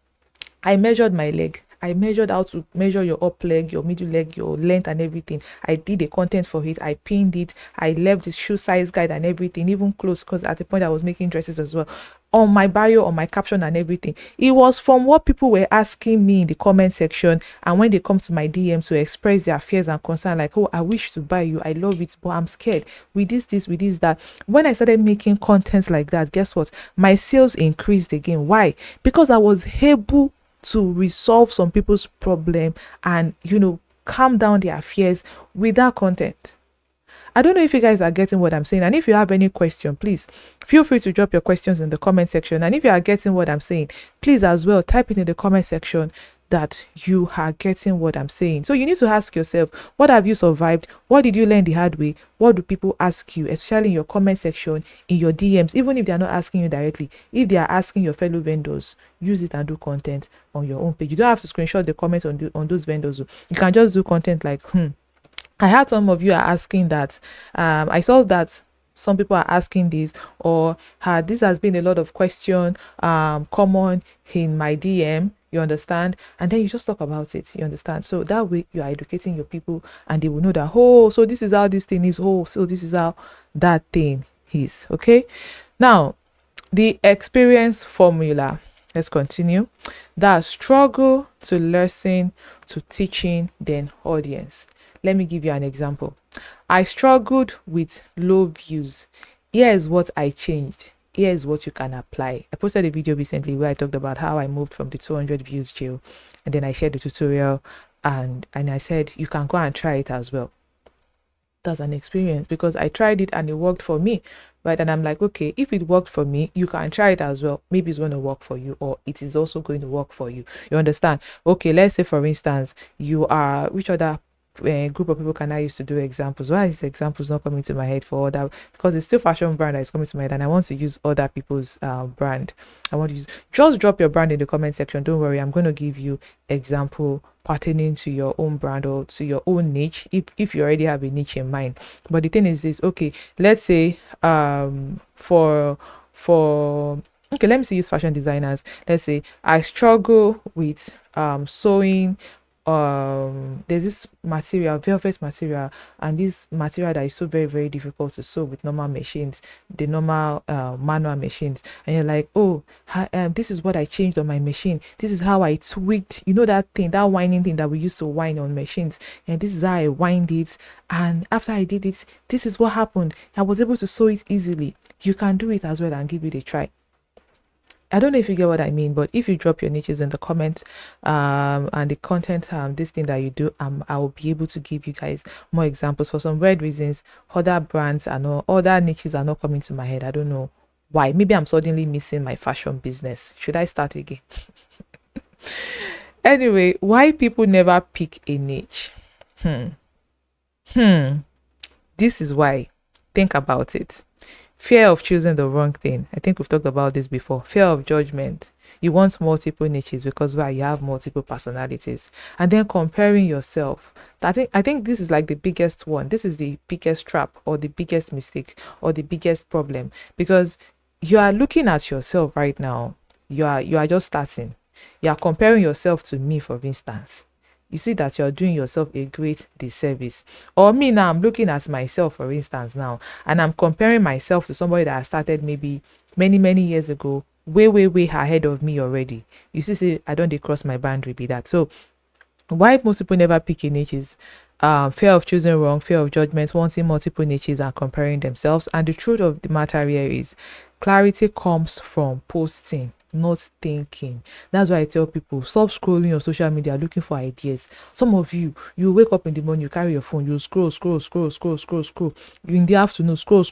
I measured my leg. I measured how to measure your up leg, your middle leg, your length and everything. I did a content for it. I pinned it. I left the shoe size guide and everything, even clothes, because at the point I was making dresses as well. On my bio, on my caption and everything. It was from what people were asking me in the comment section, and when they come to my DM to express their fears and concern, like, oh, I wish to buy you, I love it, but I'm scared. With this, with this, that. When I started making content like that, guess what? My sales increased again. Why? Because I was able to resolve some people's problem and calm down their fears with that content. I don't know if you guys are getting what I'm saying, and if you have any question, please feel free to drop your questions in the comment section. And if you are getting what I'm saying, please as well type it in the comment section that you are getting what I'm saying. So you need to ask yourself, what have you survived? What did you learn the hard way? What do people ask you, especially in your comment section, in your DMs? Even if they are not asking you directly, if they are asking your fellow vendors, use it and do content on your own page. You don't have to screenshot the comments on those vendors. You can just do content like, I heard some of you are asking that. I saw that some people are asking this, or this has been a lot of question common in my DM. You understand? And then you just talk about it. You understand? So that way you are educating your people, and they will know that, oh, so this is how this thing is. Oh, so this is how that thing is. Okay. Now, the experience formula. Let's continue. That struggle to lesson to teaching, then audience. Let me give you an example. I struggled with low views. Here's what I changed. Here's what you can apply. I posted a video recently where I talked about how I moved from the 200 views jail, and then I shared the tutorial, and I said you can go and try it as well. That's an experience, because I tried it and it worked for me, right? And I'm like, okay, if it worked for me, you can try it as well. Maybe it's going to work for you, or it is also going to work for you. You understand? Okay, let's say for instance you are, which other group of people can I use to do examples? Why is examples not coming to my head for other? Because it's still fashion brand that is coming to my head, and I want to use other people's brand. I want to use, just drop your brand in the comment section. Don't worry, I'm going to give you example pertaining to your own brand or to your own niche, if you already have a niche in mind. But the thing is this, okay, let's say for okay, let me see, use fashion designers. Let's say I struggle with sewing. There's this material, velvet material, and this material that is so very, very difficult to sew with normal machines, the normal manual machines. And you're like, oh, this is what I changed on my machine. This is how I tweaked, that thing, that winding thing that we used to wind on machines, and this is how I wind it. And after I did it, this is what happened. I was able to sew it easily. You can do it as well and give it a try. I don't know if you get what I mean, but if you drop your niches in the comments and the content this thing that you do, I will be able to give you guys more examples. For some weird reasons, other brands and other niches are not coming to my head. I don't know why. Maybe I'm suddenly missing my fashion business. Should I start again? Anyway, why people never pick a niche? This is why. Think about it. Fear of choosing the wrong thing. I think we've talked about this before. Fear of judgment. You want multiple niches because why? You have multiple personalities. And then comparing yourself. I think this is like the biggest one. This is the biggest trap, or the biggest mistake, or the biggest problem, because you are looking at yourself right now. You are just starting. You are comparing yourself to me, for instance. You see that you're doing yourself a great disservice. Or me now, I'm looking at myself, for instance, now, and I'm comparing myself to somebody that started maybe many, many years ago, way, way, way ahead of me already. You see, I don't cross my boundary be that. So why most people never pick a niche is fear of choosing wrong, fear of judgment, wanting multiple niches and comparing themselves. And the truth of the matter here is clarity comes from posting. not thinking. That's why I tell people, stop scrolling on social media looking for ideas. Some of you wake up in the morning, you carry your phone, you scroll. In the afternoon, scroll.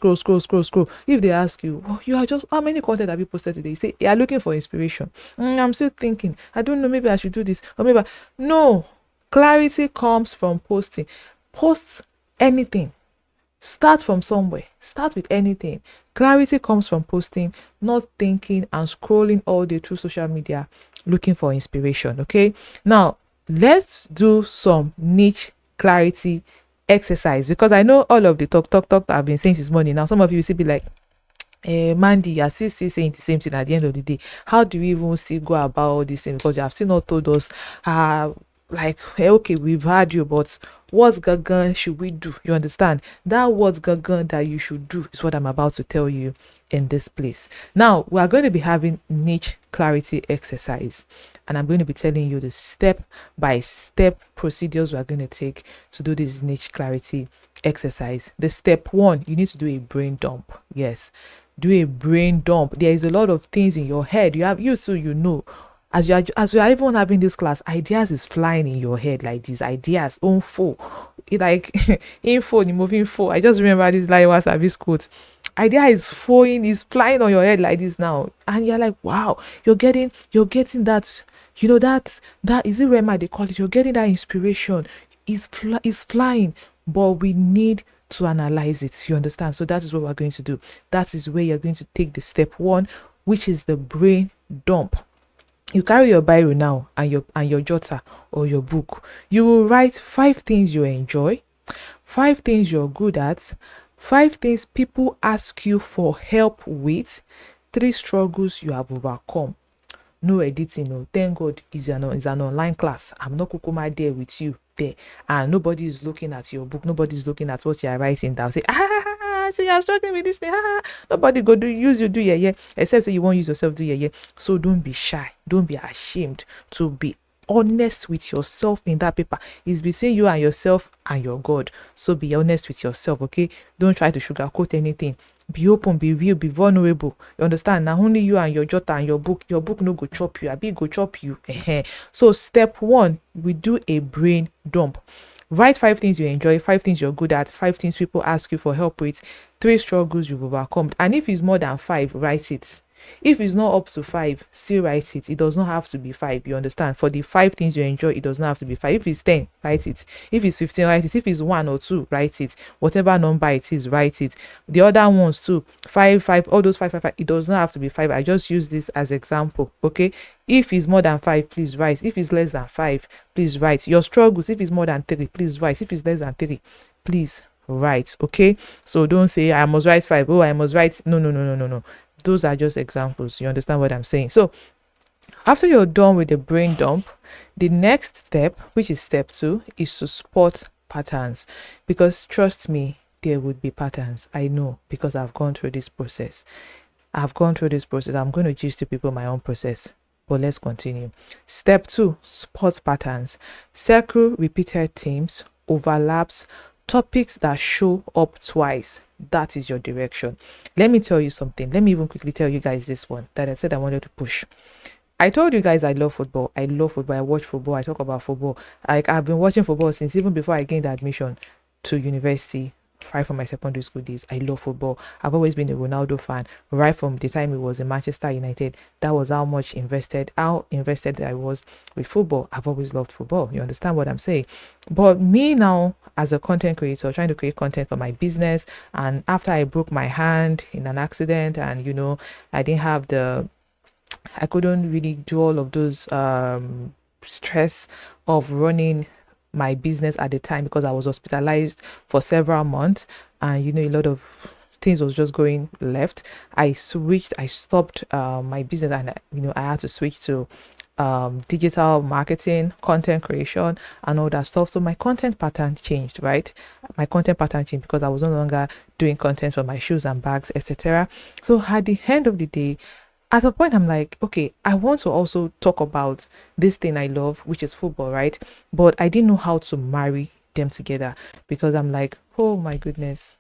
If they ask you, oh, you are just, how many content have you posted today? You say, you are looking for inspiration. I'm still thinking, I don't know, maybe I should do this, or maybe no. Clarity comes from posting. Post anything. Start from somewhere. Start with anything. Clarity comes from posting, not thinking and scrolling all day through social media looking for inspiration. Okay, now let's do some niche clarity exercise, because I know all of the talk that I've been saying this morning. Now some of you will still be like, Mandy, you're still saying the same thing at the end of the day. How do we even still go about all these things? Because you have still not told us, like, okay, we've heard you, but what gagan should we do? You understand? That what gagan that you should do is what I'm about to tell you in this place. Now, we are going to be having niche clarity exercise, and I'm going to be telling you the step by step procedures we are going to take to do this niche clarity exercise. The step one, you need to do a brain dump. Yes, do a brain dump. There is a lot of things in your head. As we are even having this class, ideas is flying in your head like these ideas info, like info the moving info. I just remember this Laiwa service quote. Idea is flying on your head like this now, and you're like, wow, you're getting that, that is it Rema they call it. You're getting that inspiration. Is flying, but we need to analyze it. You understand? So that is what we're going to do. That is where you're going to take the step one, which is the brain dump. You carry your biro now and your jotter or your book. You will write 5 things you enjoy, 5 things you're good at, 5 things people ask you for help with, 3 struggles you have overcome. No editing, no. Thank God it's an online class. I'm not kukuma there with you there, and nobody is looking at your book. Nobody is looking at what you are writing down. Say, so you're struggling with this thing. Nobody go do yeah, except say you won't use yourself do yeah. So don't be shy. Don't be ashamed to be honest with yourself in that paper. It's between you and yourself and your God. So be honest with yourself, okay? Don't try to sugarcoat anything. Be open, be real, be vulnerable. You understand? Now only you and your jotter and your book no go chop you. I be go chop you. So step one, we do a brain dump. Write 5 things you enjoy, 5 things you're good at, 5 things people ask you for help with, 3 struggles you've overcome. And if it's more than 5, write it. If it's not up to 5, still write it. It does not have to be 5. You understand? For the 5 things you enjoy, it does not have to be 5. If it's 10, write it. If it's 15, write it. If it's 1 or 2, write it. Whatever number it is, write it. The other ones too, 5, all those 5. It does not have to be 5. I just use this as example. Okay. If it's more than 5, please write. If it's less than 5, please write. Your struggles, if it's more than 3, please write. If it's less than 3, please write. Okay. So don't say I must write 5. Oh, I must write. No. Those are just examples. You understand what I'm saying? So after you're done with the brain dump, the next step, which is step 2, is to spot patterns. Because trust me, there would be patterns. I know, because I've gone through this process. I'm going to teach to people my own process. But let's continue. Step 2, spot patterns. Circle repeated themes, overlaps, topics that show up twice. That is your direction. Let me tell you something. Let me even quickly tell you guys this one that I said I wanted to push. I told you guys I love football. I watch football. I talk about football. Like, I've been watching football since even before I gained admission to university, right from my secondary school days. I love football. I've always been a Ronaldo fan, right from the time he was in Manchester United. That was how invested I was with football. I've always loved football. You understand what I'm saying? But me now, as a content creator, trying to create content for my business, and after I broke my hand in an accident, and I couldn't really do all of those stress of running my business at the time, because I was hospitalized for several months, and a lot of things was just going left. I stopped my business, and I had to switch to digital marketing, content creation, and all that stuff. So my content pattern changed, right? My content pattern changed because I was no longer doing content for my shoes and bags, etc. So at the end of the day, at a point I'm like, okay, I want to also talk about this thing I love, which is football, right? But I didn't know how to marry them together, because I'm like, oh my goodness,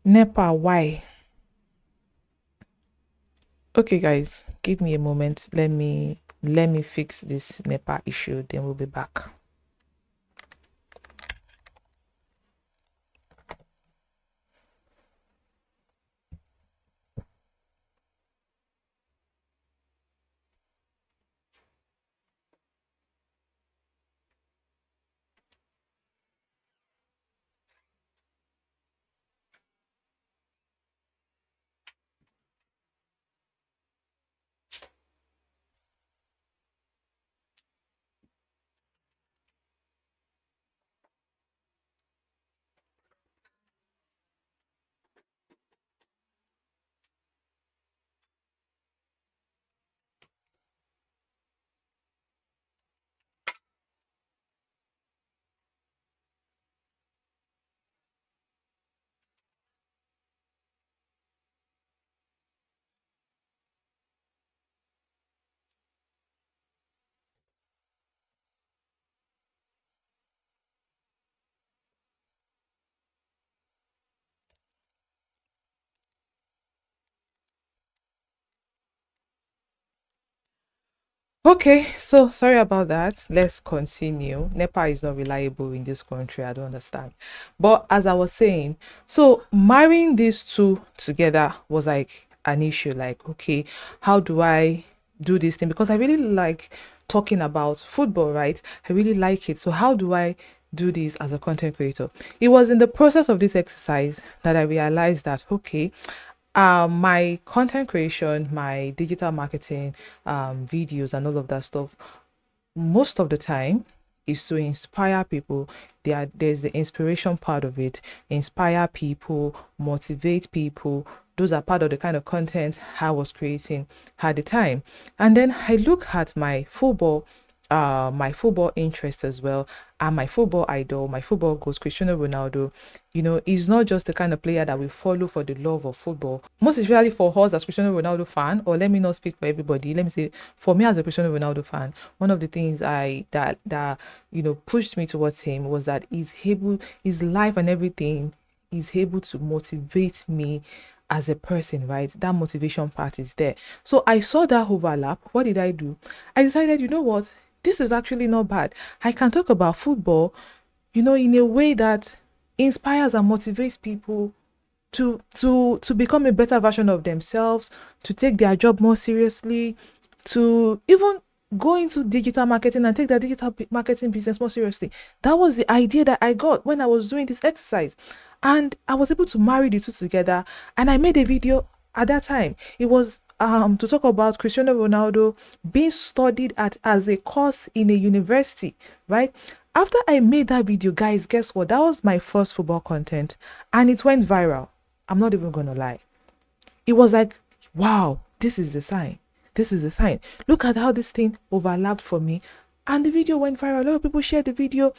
Nepa, why? Okay, guys, give me a moment. Let me fix this NEPA issue, then we'll be back. Okay, so sorry about that. Let's continue. NEPA is not reliable in this country. I don't understand. But as I was saying, so marrying these two together was like an issue. Like, okay, how do I do this thing? Because I really like talking about football, right? I really like it. So how do I do this as a content creator? It was in the process of this exercise that I realized that, okay, my content creation, my digital marketing, videos and all of that stuff, most of the time is to inspire people. There's the inspiration part of it. Inspire people, motivate people. Those are part of the kind of content I was creating at the time. And then I look at my football interest as well, and my football idol, my football goes Cristiano Ronaldo. He's not just the kind of player that we follow for the love of football. Most especially for us as Cristiano Ronaldo fan, or let me not speak for everybody. Let me say, for me as a Cristiano Ronaldo fan, one of the things I that pushed me towards him was that his life and everything is able to motivate me as a person, right? That motivation part is there. So I saw that overlap. What did I do? I decided, you know what? This is actually not bad. I can talk about football, in a way that inspires and motivates people to become a better version of themselves, to take their job more seriously, to even go into digital marketing and take their marketing business more seriously. That was the idea that I got when I was doing this exercise. And I was able to marry the two together. And I made a video at that time. It was to talk about Cristiano Ronaldo being studied at as a course in a university, right? After I made that video, guys, guess what? That was my first football content and it went viral. I'm not even gonna lie. It was like, wow, this is the sign. This is the sign. Look at how this thing overlapped for me. And the video went viral. A lot of people shared the video.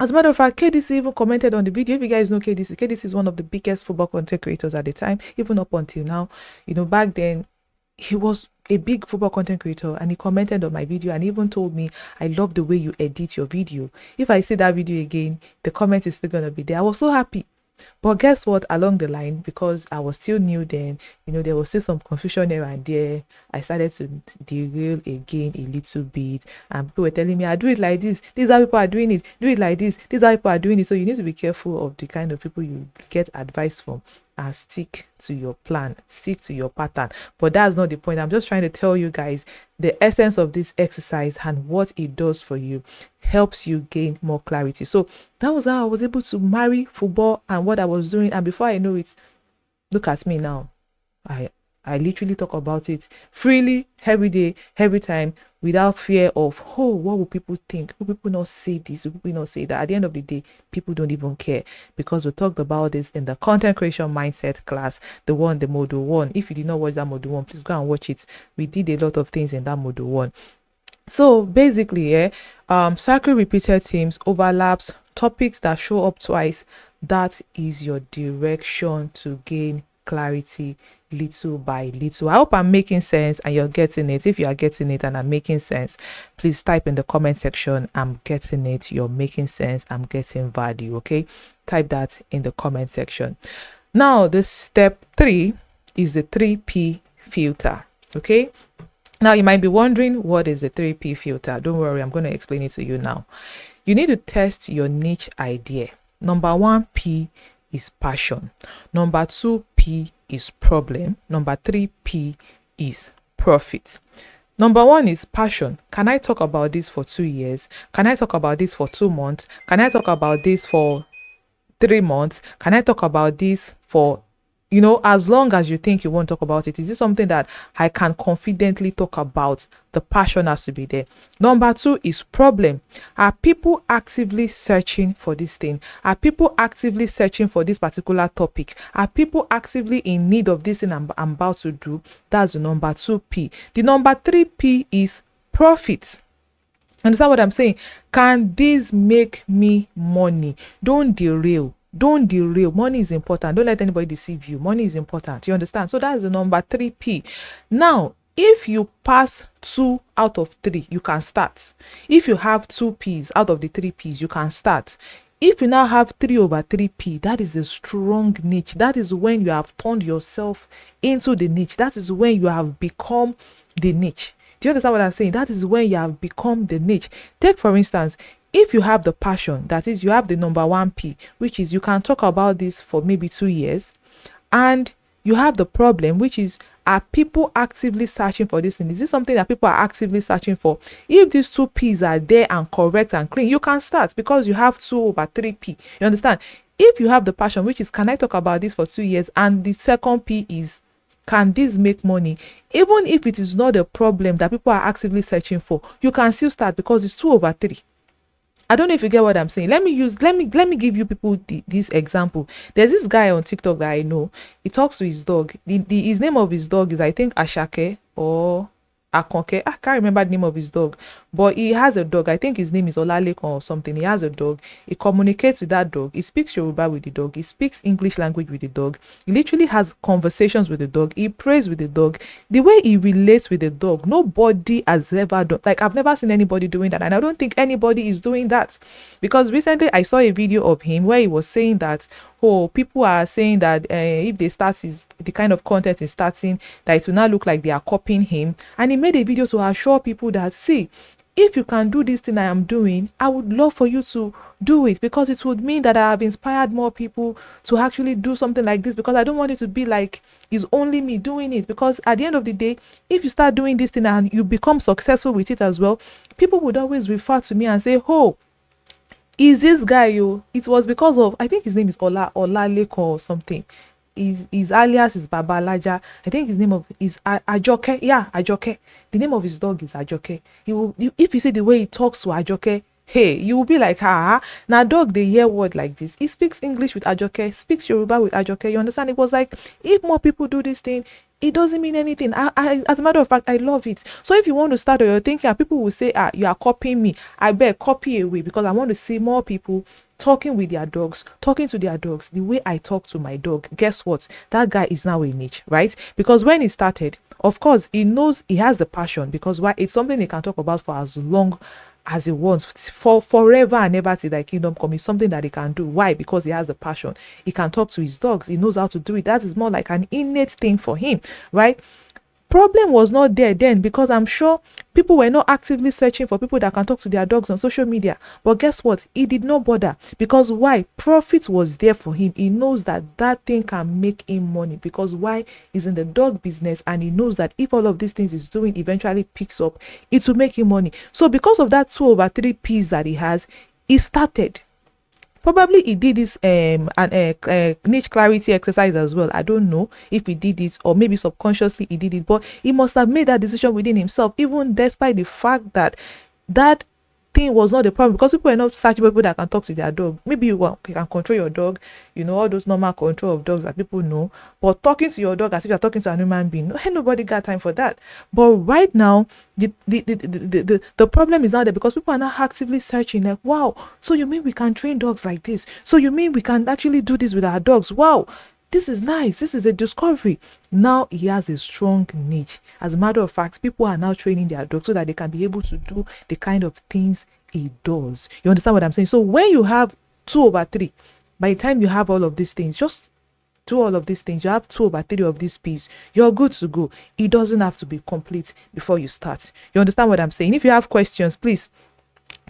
As a matter of fact, KDC even commented on the video. If you guys know KDC is one of the biggest football content creators at the time, even up until now. Back then, he was a big football content creator and he commented on my video and even told me, I love the way you edit your video. If I see that video again, the comment is still going to be there. I was so happy. But guess what? Along the line, because I was still new then, there was still some confusion here and there. I started to derail again a little bit, and people were telling me, "I do it like this. These are people are doing it. Do it like this. These are people are doing it." So you need to be careful of the kind of people you get advice from, and stick to your plan, stick to your pattern. But that's not the point. I'm just trying to tell you guys the essence of this exercise and what it does for you helps you gain more clarity. So that was how I was able to marry football and what I was doing. And before I know it, look at me now. I I literally talk about it freely every day, every time, without fear of, oh, what will people think? Will people not say this? Will people not say that? At the end of the day, people don't even care because we talked about this in the content creation mindset class, the module one. If you did not watch that module one, please go and watch it. We did a lot of things in that module one. So basically, cycle repeated themes, overlaps, topics that show up twice. That is your direction to gain clarity little by little. I hope I'm making sense and you're getting it. If you are getting it and I'm making sense, please type in the comment section, I'm getting it, you're making sense, I'm getting value. Okay, type that in the comment section. Now, the step 3 is the 3P filter. Okay. Now you might be wondering, what is a 3P filter? Don't worry, I'm going to explain it to you now. You need to test your niche idea. Number 1P is passion. Number 2P is problem. Number 3P is profit. Number 1 is passion. Can I talk about this for 2 years? Can I talk about this for 2 months? Can I talk about this for 3 months? Can I talk about this for, as long as you think you want to talk about it? Is this something that I can confidently talk about? The passion has to be there. Number 2 is problem. Are people actively searching for this thing? Are people actively searching for this particular topic? Are people actively in need of this thing I'm about to do? That's the number 2P. The number 3P is profit. Understand what I'm saying? Can this make me money? Don't derail. Don't derail. Money is important. Don't let anybody deceive you. Money is important. You understand? So that's the number 3P. Now, if you pass 2 out of 3, you can start. If you have 2Ps out of the 3Ps, you can start. If you now have 3/3P, that is a strong niche. That is when you have turned yourself into the niche. That is when you have become the niche. Do you understand what I'm saying? That is when you have become the niche. Take, for instance, if you have the passion, that is, you have the number 1P, which is you can talk about this for maybe 2 years, and you have the problem, which is, are people actively searching for this thing? Is this something that people are actively searching for? If these 2Ps are there and correct and clean, you can start, because you have 2/3P. You understand? If you have the passion, which is, can I talk about this for 2 years, and the second P is, can this make money? Even if it is not a problem that people are actively searching for, you can still start, because it's 2/3. I don't know if you get what I'm saying. Let me give you people this example. There's this guy on TikTok that I know. He talks to his dog. His name of his dog is, I think, Ashake or Akonke. I can't remember the name of his dog, but he has a dog. I think his name is Olalekon or something. He has a dog. He communicates with that dog. He speaks Yoruba with the dog. He speaks English language with the dog. He literally has conversations with the dog. He prays with the dog. The way he relates with the dog, nobody has ever done. Like, I've never seen anybody doing that, and I don't think anybody is doing that. Because recently I saw a video of him where he was saying that, oh, people are saying that if they start the kind of content is starting, that it will not look like they are copying him. And he made a video to assure people that, see, if you can do this thing I am doing, I would love for you to do it, because it would mean that I have inspired more people to actually do something like this, because I don't want it to be like it's only me doing it. Because at the end of the day, if you start doing this thing and you become successful with it as well, people would always refer to me and say, oh, is this guy you? It was because of, I think his name is Olaleko or something. His alias is Babalaja. I think his name is Ajoke. Yeah, Ajoke. The name of his dog is Ajoke. If you see the way he talks to Ajoke, hey, you will be like, now dog, they hear word like this. He speaks English with Ajoke, speaks Yoruba with Ajoke. You understand? It was like, if more people do this thing, it doesn't mean anything. As a matter of fact, I love it. So if you want to start, or you're thinking, people will say, you are copying me, I bet copy away, because I want to see more people talking with their dogs, talking to their dogs the way I talk to my dog. Guess what? That guy is now a niche, right? Because when he started, of course, he knows he has the passion, because why? It's something he can talk about for as long as he wants, for forever and ever till thy kingdom come. Is something that he can do. Why? Because he has the passion. He can talk to his dogs. He knows how to do it. That is more like an innate thing for him, right? Problem was not there then, because I'm sure people were not actively searching for people that can talk to their dogs on social media. But guess what? He did not bother, because why? Profit was there for him. He knows that that thing can make him money, because why? He's in the dog business, and he knows that if all of these things he's doing eventually picks up, it will make him money. So because of that 2/3 Ps that he has, he started. Probably he did this niche clarity exercise as well. I don't know if he did it, or maybe subconsciously he did it, but he must have made that decision within himself, even despite the fact that that thing was not the problem, because people are not searching for people that can talk to their dog. Maybe you can control your dog, all those normal control of dogs that people know, but talking to your dog as if you're talking to a human being, nobody got time for that. But right now, the problem is now there, because people are now actively searching, like, wow, so you mean we can train dogs like this? So you mean we can actually do this with our dogs? Wow, this is nice. This is a discovery. Now he has a strong niche. As a matter of fact, people are now training their dogs so that they can be able to do the kind of things he does. You understand what I'm saying? So when you have 2/3, by the time you have all of these things, just do all of these things, you have 2/3 of this piece, you're good to go. It doesn't have to be complete before you start. You understand what I'm saying? If you have questions, please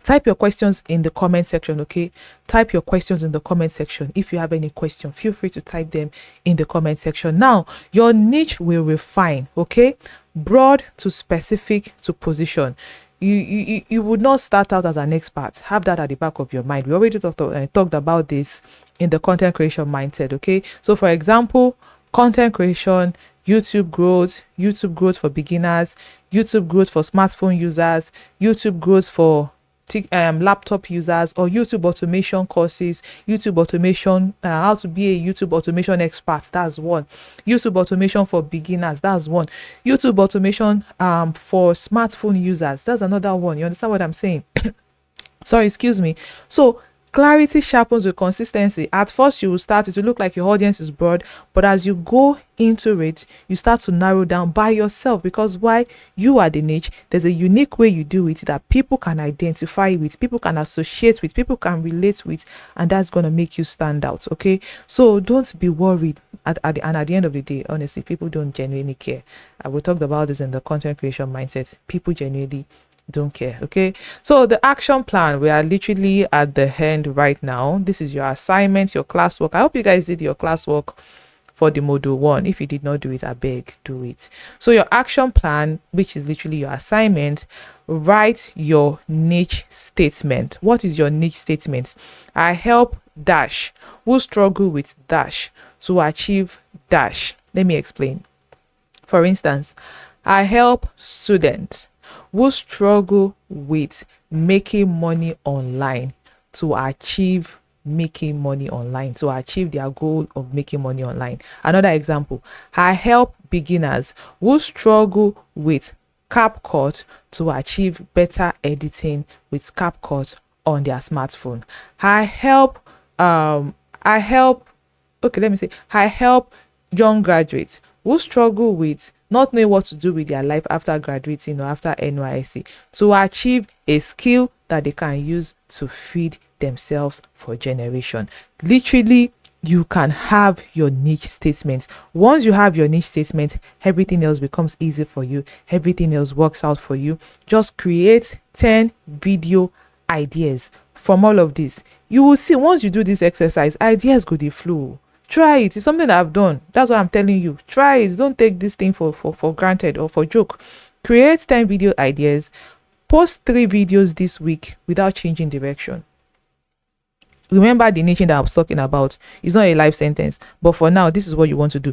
type your questions in the comment section. Okay, type your questions in the comment section. If you have any question, feel free to type them in the comment section. Now your niche will refine. Okay, broad to specific to position. You would not start out as an expert. Have that at the back of your mind. We already talked about this in the content creation mindset. Okay, so for example, content creation, YouTube growth for beginners, YouTube growth for smartphone users, YouTube growth for laptop users, or YouTube automation courses, YouTube automation, how to be a YouTube automation expert, that's one. YouTube automation for beginners, that's one. YouTube automation for smartphone users, that's another one. You understand what I'm saying? Sorry, excuse me. So clarity sharpens with consistency. At first you will start, it will look like your audience is broad, but as you go into it, you start to narrow down by yourself, because why? You are the niche. There's a unique way you do it that people can identify with, people can associate with, people can relate with, and that's going to make you stand out. Okay, so don't be worried. At the end of the day, honestly, people don't genuinely care. We talked about this in the content creation mindset. People genuinely don't care. Okay, so the action plan, we are literally at the end right now. This is your assignment, your classwork. I hope you guys did your classwork for the module 1. If you did not do it, I beg, do it. So your action plan, which is literally your assignment, write your niche statement. What is your niche statement? I help dash who struggle with dash to achieve dash. Let me explain. For instance, I help students who struggle with making money online to achieve to achieve their goal of making money online. Another example, I help beginners who struggle with CapCut to achieve better editing with CapCut on their smartphone. I help young graduates who struggle with not knowing what to do with their life after graduating or after NYSC to achieve a skill that they can use to feed themselves for generation. Literally, you can have your niche statement. Once you have your niche statement, everything else becomes easy for you. Everything else works out for you. Just create 10 video ideas from all of this. You will see, once you do this exercise, ideas go the flow. Try it. It's something that I've done. That's what I'm telling you. Try it. Don't take this thing for granted or for joke. Create 10 video ideas. Post 3 videos this week without changing direction. Remember the niche that I was talking about. It's not a life sentence, but for now, this is what you want to do.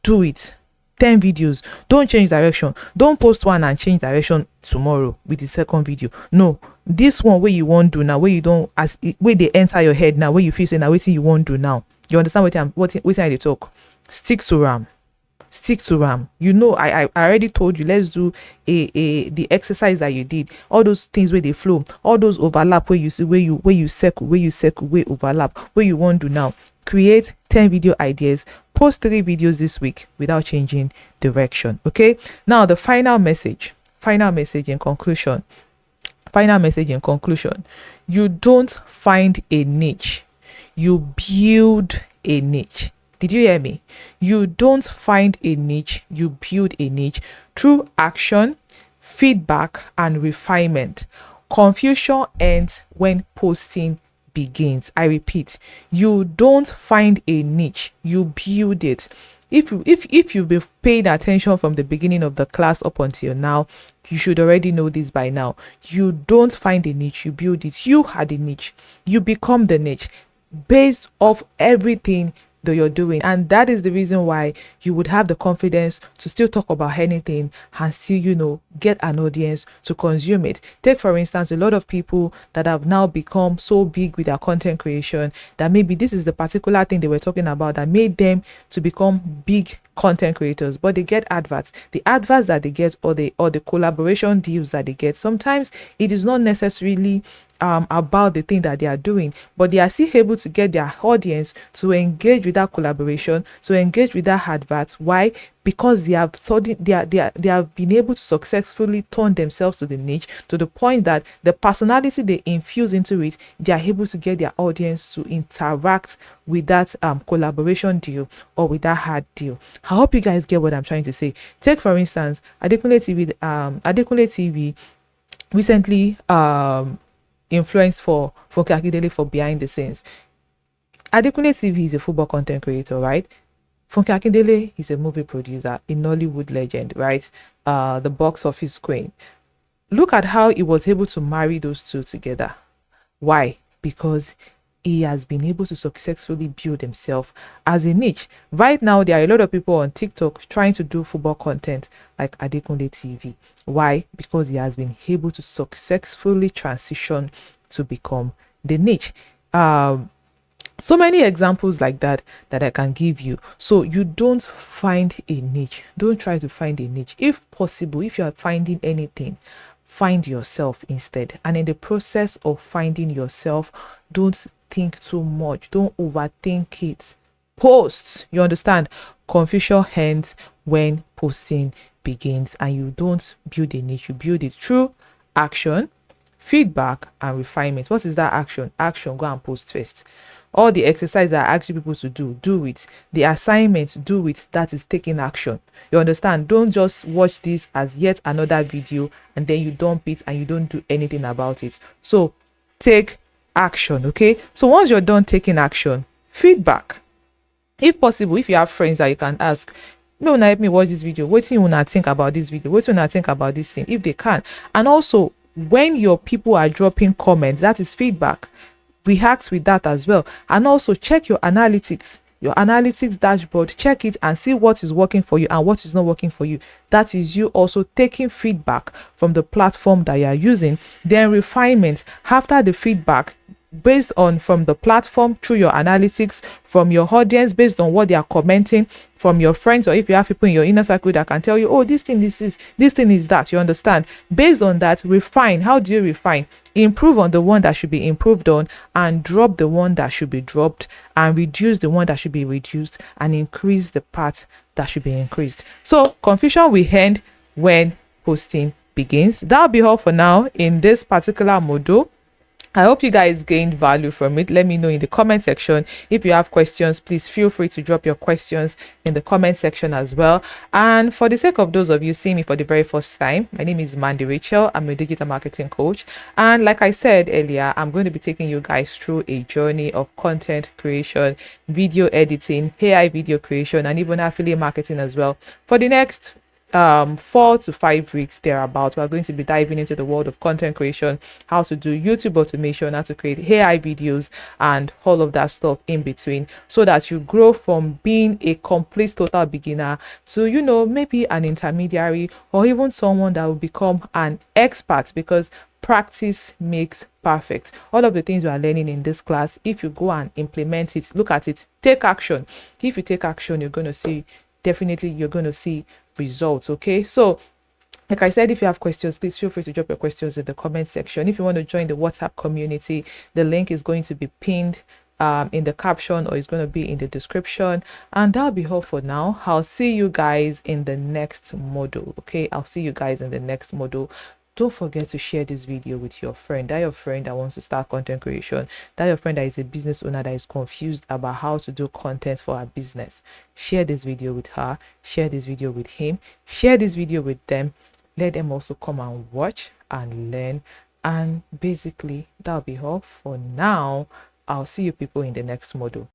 Do it. 10 videos. Don't change direction. Don't post one and change direction tomorrow with the second video. No, this one where you won't do now, where you don't, where they enter your head now, where you feel say now, waiting you won't do now. You understand what I talk? Stick to RAM. Stick to RAM. You know, I already told you, let's do the exercise that you did. All those things where they flow, all those overlap where you see where you circle, where overlap, where you won't do now. Create 10 video ideas. Post 3 videos this week without changing direction. Okay. Now the final message in conclusion. You don't find a niche. You build a niche. Did you hear me? You don't find a niche, you build a niche through action, feedback, and refinement. Confusion ends when posting begins. I repeat, you don't find a niche, you build it. If you've been paying attention from the beginning of the class up until now, you should already know this by now. You don't find a niche, you build it. You are the niche. You become the niche based off everything that you're doing, and that is the reason why you would have the confidence to still talk about anything and still get an audience to consume it. Take for instance a lot of people that have now become so big with their content creation that maybe this is the particular thing they were talking about that made them to become big content creators, but they get adverts. The adverts that they get, or the collaboration deals that they get, sometimes it is not necessarily about the thing that they are doing, but they are still able to get their audience to engage with that collaboration, to engage with that advert. Why? Because they have studied, they have been able to successfully turn themselves to the niche, to the point that the personality they infuse into it, they are able to get their audience to interact with that collaboration deal or with that ad deal. I hope you guys get what I'm trying to say. Take for instance, Adekunle TV recently influenced for Funke Akindele for Behind the Scenes. Adekunle TV is a football content creator, right? Funke Akindele is a movie producer, a Nollywood legend, right? The box office queen. Look at how he was able to marry those two together. Why? Because he has been able to successfully build himself as a niche. Right now, there are a lot of people on TikTok trying to do football content like Adekunle TV. Why? Because he has been able to successfully transition to become the niche. So many examples like that I can give you. So you don't find a niche. Don't try to find a niche. If possible, if you are finding anything, find yourself instead. And in the process of finding yourself, don't think too much. Don't overthink it. Post. You understand? Confusion ends when posting begins, and you don't build a niche. You build it through action, feedback, and refinement. What is that action? Action, go and post first. All the exercise that I ask you people to do it. The assignment, do it. That is taking action. You understand? Don't just watch this as yet another video and then you dump it and you don't do anything about it. So take action. Okay, so once you're done taking action, feedback. If possible, if you have friends that you can ask, no, now help me watch this video, what do you want to think about this video, what do you want to think about this thing, if they can. And also, when your people are dropping comments, that is feedback, react with that as well. And also check your analytics dashboard, check it and see what is working for you and what is not working for you. That is you also taking feedback from the platform that you are using. Then refinement after the feedback, based on from the platform, through your analytics, from your audience, based on what they are commenting, from your friends, or if you have people in your inner circle that can tell you, oh, this thing is that. You understand? Based on that, refine. How do you refine? Improve on the one that should be improved on, and drop the one that should be dropped, and reduce the one that should be reduced, and increase the part that should be increased. So confusion will end when posting begins. That'll be all for now in this particular module. I hope you guys gained value from it. Let me know in the comment section. If you have questions, please feel free to drop your questions in the comment section as well. And for the sake of those of you seeing me for the very first time, my name is Mandy Rachel. I'm a digital marketing coach. And like I said earlier, I'm going to be taking you guys through a journey of content creation, video editing, AI video creation, and even affiliate marketing as well. For the next 4 to 5 weeks thereabout, we're going to be diving into the world of content creation, how to do YouTube automation, how to create AI videos, and all of that stuff in between, so that you grow from being a complete total beginner to, you know, maybe an intermediary, or even someone that will become an expert, because practice makes perfect. All of the things we are learning in this class, if you go and implement it, look at it, take action. If you take action, you're going to see, definitely you're going to see results. Okay, so like I said, if you have questions, please feel free to drop your questions in the comment section. If you want to join the WhatsApp community, the link is going to be pinned in the caption, or it's going to be in the description. And that'll be all for now. I'll see you guys in the next module. Okay, I'll see you guys in the next module. Don't forget to share this video with your friend, that your friend that wants to start content creation, that your friend that is a business owner that is confused about how to do content for her business. Share this video with her, share this video with him, share this video with them. Let them also come and watch and learn. And basically that'll be all for now. I'll see you people in the next module.